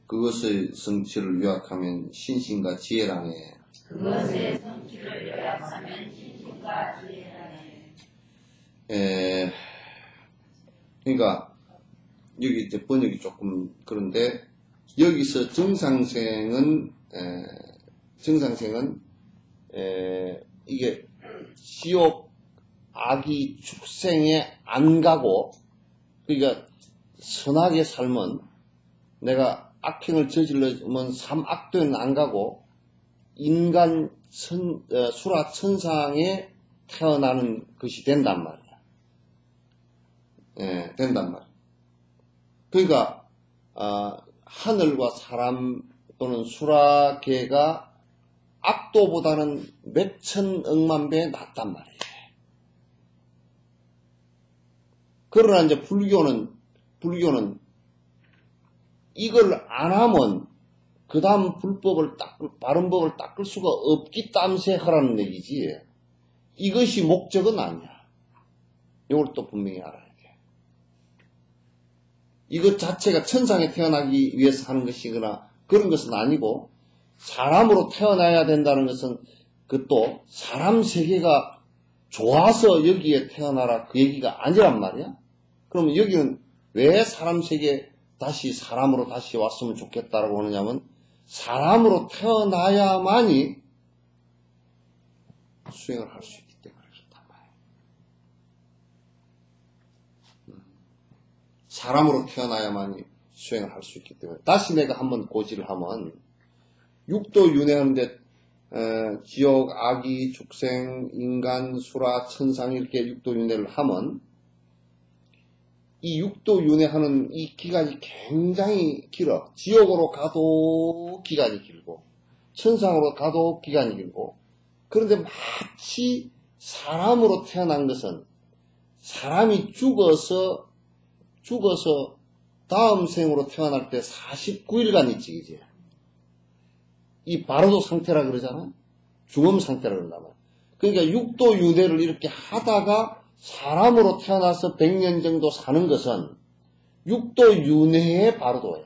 그것의 성취를 요약하면 신심과 지혜라네. 그러니까 여기 이제 번역이 조금 그런데 여기서 정상생은 이게 지옥 악이 축생에 안 가고, 그러니까 선하게 살면 내가 악행을 저질러면 삼악도에는 안 가고 인간 수라 천상에 태어나는 것이 된단 말이야. 예, 된단 말이야. 그러니까 하늘과 사람 또는 수라계가 악도보다는 몇천 억만 배 낫단 말이에요. 그러나 이제 불교는 이걸 안 하면 그 다음 바른 법을 닦을 수가 없기 땀새 하라는 얘기지. 이것이 목적은 아니야. 이걸 또 분명히 알아야 돼. 이것 자체가 천상에 태어나기 위해서 하는 것이거나 그런 것은 아니고, 사람으로 태어나야 된다는 것은 그것도 사람 세계가 좋아서 여기에 태어나라 그 얘기가 아니란 말이야. 그러면 여기는 왜 사람 세계 다시 사람으로 다시 왔으면 좋겠다라고 하느냐면, 사람으로 태어나야만이 수행을 할 수 있기 때문에 그렇단 말이에요. 사람으로 태어나야만이 수행을 할 수 있기 때문에. 다시 내가 한번 고지를 하면, 육도 윤회하는데 지옥, 아기, 축생, 인간, 수라, 천상 이렇게 육도 윤회를 하면, 이 육도 윤회하는 이 기간이 굉장히 길어. 지옥으로 가도 기간이 길고, 천상으로 가도 기간이 길고. 그런데 마치 사람으로 태어난 것은 사람이 죽어서 다음 생으로 태어날 때 49일간 있지, 이제. 이 바로도 상태라 그러잖아. 죽음 상태라 그런단 말이야. 그러니까 육도 윤회를 이렇게 하다가 사람으로 태어나서 100년 정도 사는 것은 육도 윤회의 바로도야.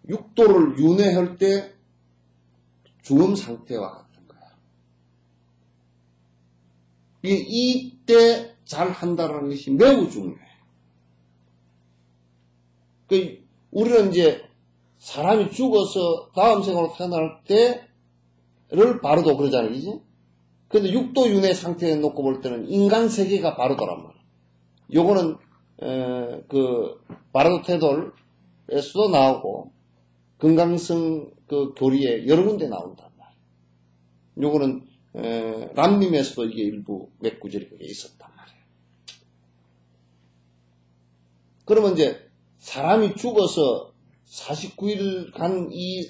육도를 윤회할 때 죽음 상태와 같은 거야. 이때 잘 한다는 것이 매우 중요해. 우리는 이제 사람이 죽어서 다음 생으로 태어날 때를 바로도 그러잖아요. 그지? 근데 육도 윤회 상태에 놓고 볼 때는 인간 세계가 바로도란 말이야. 요거는, 바로도 태돌에서도 나오고, 금강성 그 교리에 여러 군데 나온단 말이야. 요거는, 람림에서도 이게 일부 몇 구절이 그게 있었단 말이야. 그러면 이제 사람이 죽어서 49일간 이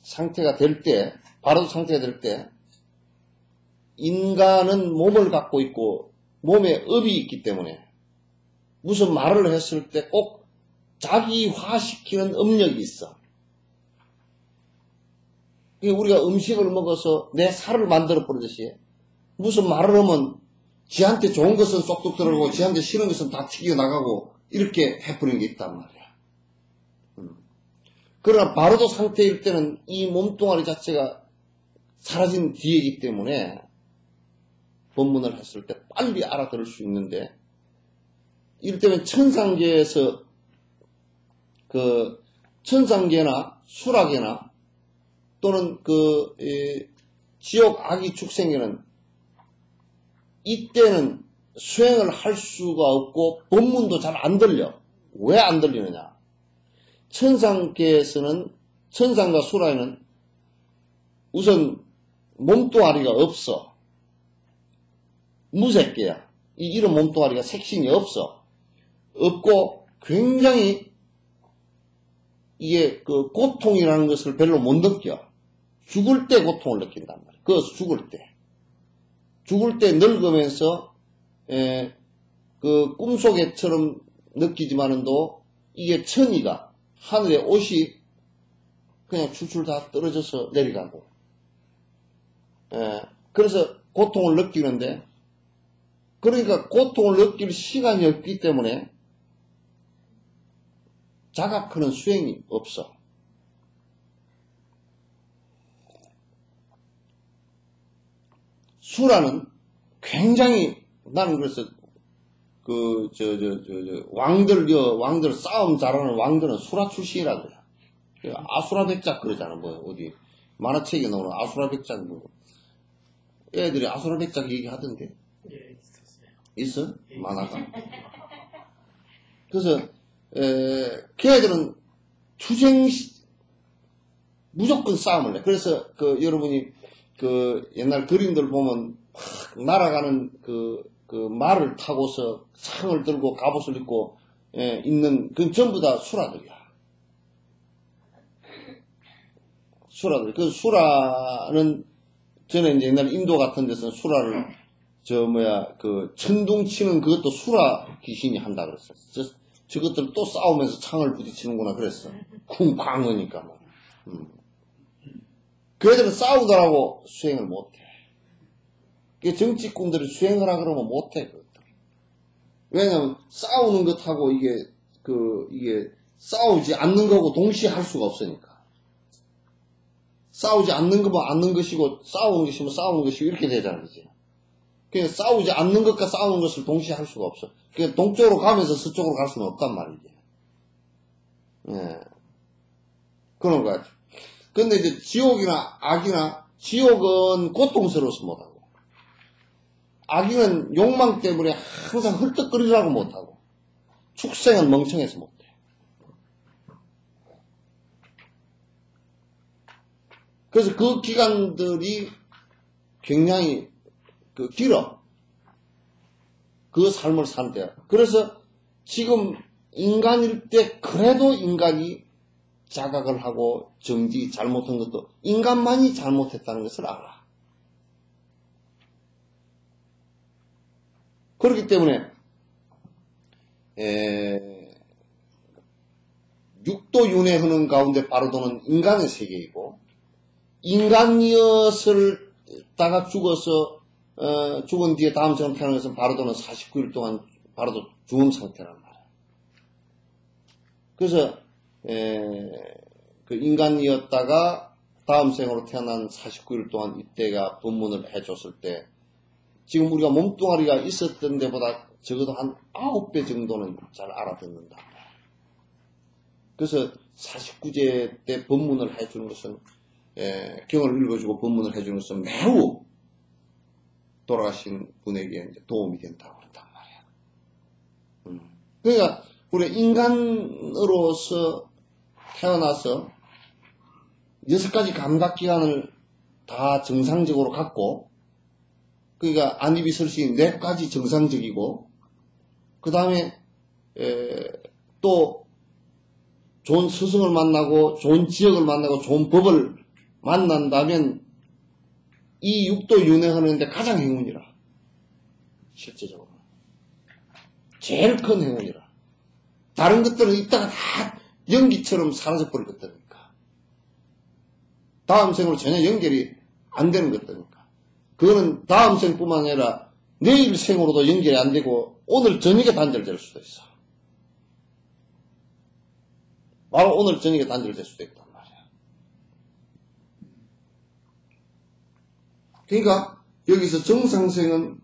상태가 될 때, 바로도 상태가 될 때, 인간은 몸을 갖고 있고 몸에 업이 있기 때문에 무슨 말을 했을 때 꼭 자기화시키는 업력이 있어. 우리가 음식을 먹어서 내 살을 만들어 버리듯이 무슨 말을 하면 지한테 좋은 것은 쏙쏙 들어가고 지한테 싫은 것은 다 튀겨나가고 이렇게 해버리는 게 있단 말이야. 그러나 바로도 상태일 때는 이 몸뚱아리 자체가 사라진 뒤이기 때문에 법문을 했을 때 빨리 알아들을 수 있는데, 이를테면 천상계에서 천상계나 수락계나 또는 지옥 아기 축생에는 이때는 수행을 할 수가 없고 법문도 잘 안 들려. 왜 안 들리느냐? 천상계에서는, 천상과 수락에는 우선 몸뚱아리가 없어. 무색계야. 이런 몸뚱아리가 색신이 없어. 없고 굉장히 이게 고통이라는 것을 별로 못 느껴. 죽을 때 고통을 느낀단 말이야. 죽을 때. 죽을 때 늙으면서 꿈속에처럼 느끼지만은도 이게 천이가 하늘에 옷이 그냥 줄줄 다 떨어져서 내려가고. 그래서 고통을 느끼는데, 그러니까 고통을 느낄 시간이 없기 때문에 자각하는 수행이 없어. 수라는 굉장히, 나는 그래서 왕들 싸움 잘하는 왕들은 수라 출신이라 그래요. 아수라 백작 그러잖아. 어디 만화책에 나오는 아수라 백작 애들이 아수라 백작 얘기하던데. 예, 있었어요. 있어? 만화가. 그래서 걔들은 무조건 싸움을 해. 그래서 여러분이 옛날 그림들 보면 막 날아가는 말을 타고서 창을 들고 갑옷을 입고 있는 그건 전부 다 수라들이야. 수라들. 수라는 전에 이제 옛날 인도 같은 데서는 수라를 천둥 치는 그것도 수라 귀신이 한다 그랬어. 저것들 또 싸우면서 창을 부딪히는구나 그랬어. 쿵쾅 하니까 뭐. 그 애들은 싸우더라고 수행을 못해. 정치꾼들이 수행하라 그러면 못해, 그것들. 왜냐면 싸우는 것하고 이게 싸우지 않는 거하고 동시에 할 수가 없으니까. 싸우지 않는 거면 않는 것이고, 싸우는 것이면 싸우는 것이고, 이렇게 되잖아, 그지? 그냥 싸우지 않는 것과 싸우는 것을 동시에 할 수가 없어. 그냥 동쪽으로 가면서 서쪽으로 갈 수는 없단 말이지. 예. 그런 거야. 근데 이제 지옥이나 악이나, 지옥은 고통스러워서 못하고, 악인은 욕망 때문에 항상 헐떡거리라고 못하고, 축생은 멍청해서 못해. 그래서 그 기간들이 굉장히 길어. 그 삶을 산 때야. 그래서 지금 인간일 때 그래도 인간이 자각을 하고 정지 잘못한 것도 인간만이 잘못했다는 것을 알아. 그렇기 때문에 육도윤회 하는 가운데 바로 도는 인간의 세계이고 인간이었을 다가 죽어서 죽은 뒤에 다음 생을 태어나는 것은 바로 도는 49일 동안 바로 도 죽음 상태란 말이야. 그래서 그 인간이었다가 다음 생으로 태어난 49일 동안 이때가 법문을 해줬을 때 지금 우리가 몸뚱아리가 있었던 데보다 적어도 한 9배 정도는 잘 알아듣는다. 그래서 49제 때 법문을 해주는 것은 경을 읽어주고 법문을 해주는 것은 매우 돌아가신 분에게 이제 도움이 된다고 그런단 말이야. 그러니까 우리 인간으로서 태어나서 6가지 감각기관을 다 정상적으로 갖고 그러니까 안입이 설신이 4가지 정상적이고 그 다음에 또 좋은 스승을 만나고 좋은 지역을 만나고 좋은 법을 만난다면 이 육도 윤회하는데 가장 행운이라. 실제적으로. 제일 큰 행운이라. 다른 것들은 이따가 다 연기처럼 사라져버릴 것들이니까. 다음 생으로 전혀 연결이 안 되는 것들이니까. 그거는 다음 생뿐만 아니라 내일 생으로도 연결이 안 되고 오늘 저녁에 단절될 수도 있어. 바로 오늘 저녁에 단절될 수도 있단 말이야. 그러니까 여기서 정상생은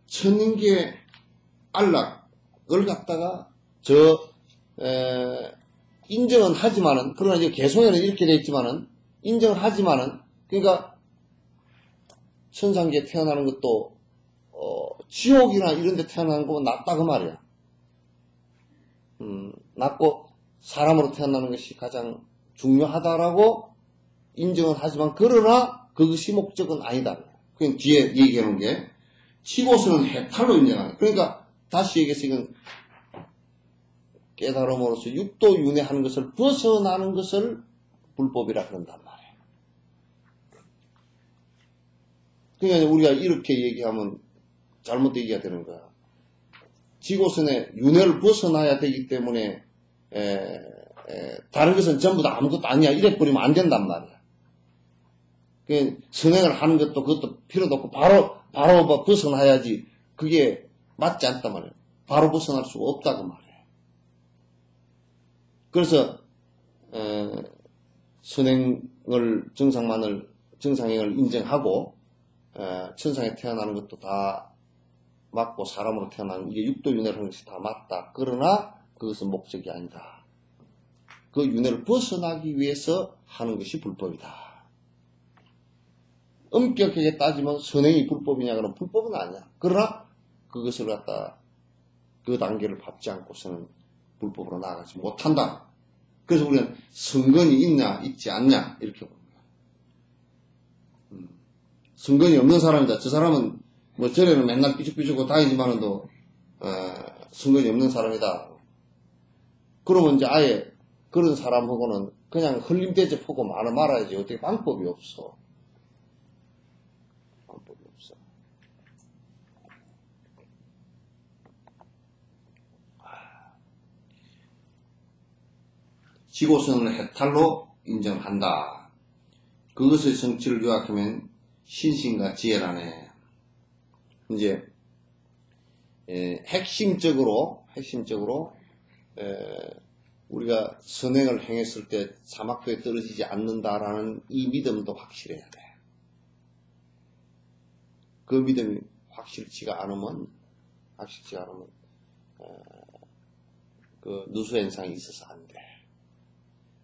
천인계 안락을 갖다가 인정은 하지만은 그러나 이제 개송에는 이렇게 되어 있지만은 인정을 하지만은 그러니까 천상계에 태어나는 것도 지옥이나 이런 데 태어나는 거는 낫다 그 말이야. 낫고 사람으로 태어나는 것이 가장 중요하다라고 인정을 하지만 그러나 그것이 목적은 아니다. 그냥 뒤에 얘기해 놓은 게 치고서는 해탈로 인정하는. 그러니까 다시 얘기해서 이건 깨달음으로써 육도 윤회하는 것을 벗어나는 것을 불법이라 그런단 말이에요. 그러니까 우리가 이렇게 얘기하면 잘못 얘기가 되는 거야. 지고선에 윤회를 벗어나야 되기 때문에 다른 것은 전부 다 아무것도 아니야 이래 버리면 안 된단 말이야. 선행을 하는 것도 그것도 필요도 없고 바로 벗어나야지 그게 맞지 않단 말이야. 바로 벗어날 수가 없다고 말이야. 그래서 선행을 정상행을 인정하고 천상에 태어나는 것도 다 맞고 사람으로 태어나는 이게 육도윤회를 하는 것이 다 맞다. 그러나 그것은 목적이 아니다. 그 윤회를 벗어나기 위해서 하는 것이 불법이다. 엄격하게 따지면 선행이 불법이냐 그러면 불법은 아니야. 그러나 그것을 갖다 그 단계를 밟지 않고서는 불법으로 나아가지 못한다. 그래서 우리는 성건이 있냐 있지 않냐 이렇게 봅니다. 성건이 없는 사람이다. 저 사람은 뭐 전에는 맨날 삐죽삐죽고 다니지만은도 성건이 없는 사람이다. 그러면 이제 아예 그런 사람하고는 그냥 흘림대접하고 말아야지. 어떻게 방법이 없어. 방법이 없어. 지고성을 해탈로 인정한다. 그것의 성취를 요약하면 신신과 지혜라네. 이제 핵심적으로 우리가 선행을 행했을 때 사막도에 떨어지지 않는다라는 이 믿음도 확실해야 돼. 그 믿음이 확실치가 않으면 그 누수 현상이 있어서 안 돼.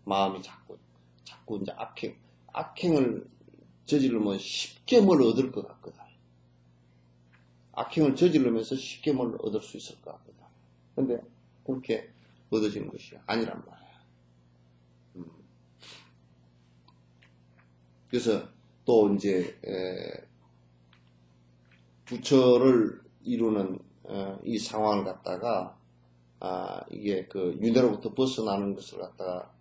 마음이 자꾸 이제 악행을 저지르면 쉽게 뭘 얻을 것 같거든. 악행을 저지르면서 쉽게 뭘 얻을 수 있을 것 같거든. 근데 그렇게 얻어지는 것이 아니란 말이야. 그래서 또 이제 부처를 이루는 이 상황을 갖다가 이게 그 윤회로부터 벗어나는 것을 갖다가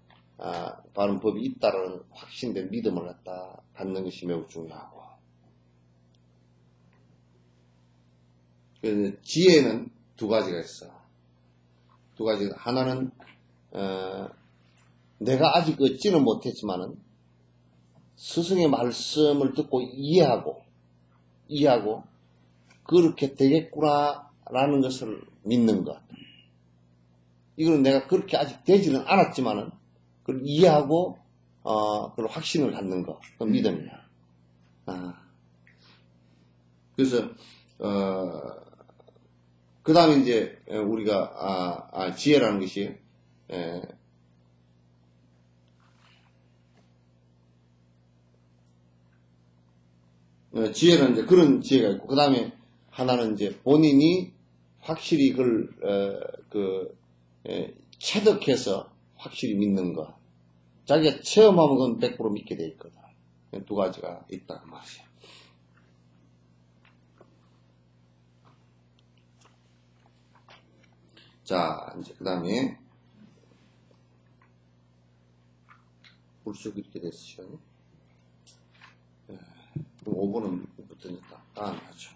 바른 법이 있다라는 확신된 믿음을 갖다 갖는 것이 매우 중요하고, 그래서 지혜는 두 가지가 있어. 두 가지가, 하나는 내가 아직 얻지는 못했지만은 스승의 말씀을 듣고 이해하고 그렇게 되겠구나라는 것을 믿는 것. 이거는 내가 그렇게 아직 되지는 않았지만은 그걸 이해하고 그걸 확신을 갖는 것, 그 믿음이야. 그래서 그 다음에 이제 우리가 지혜라는 것이 지혜는 이제 그런 지혜가 있고, 그 다음에 하나는 이제 본인이 확실히 그걸 체득해서 확실히 믿는 것. 자기가 체험하면 그건 100% 믿게 돼 있거든. 두 가지가 있다 그 말이야. 자, 이제 그 다음에 벌써 이렇게 됐어 시간이. 그럼 5번은 붙으니까 다음에 하죠.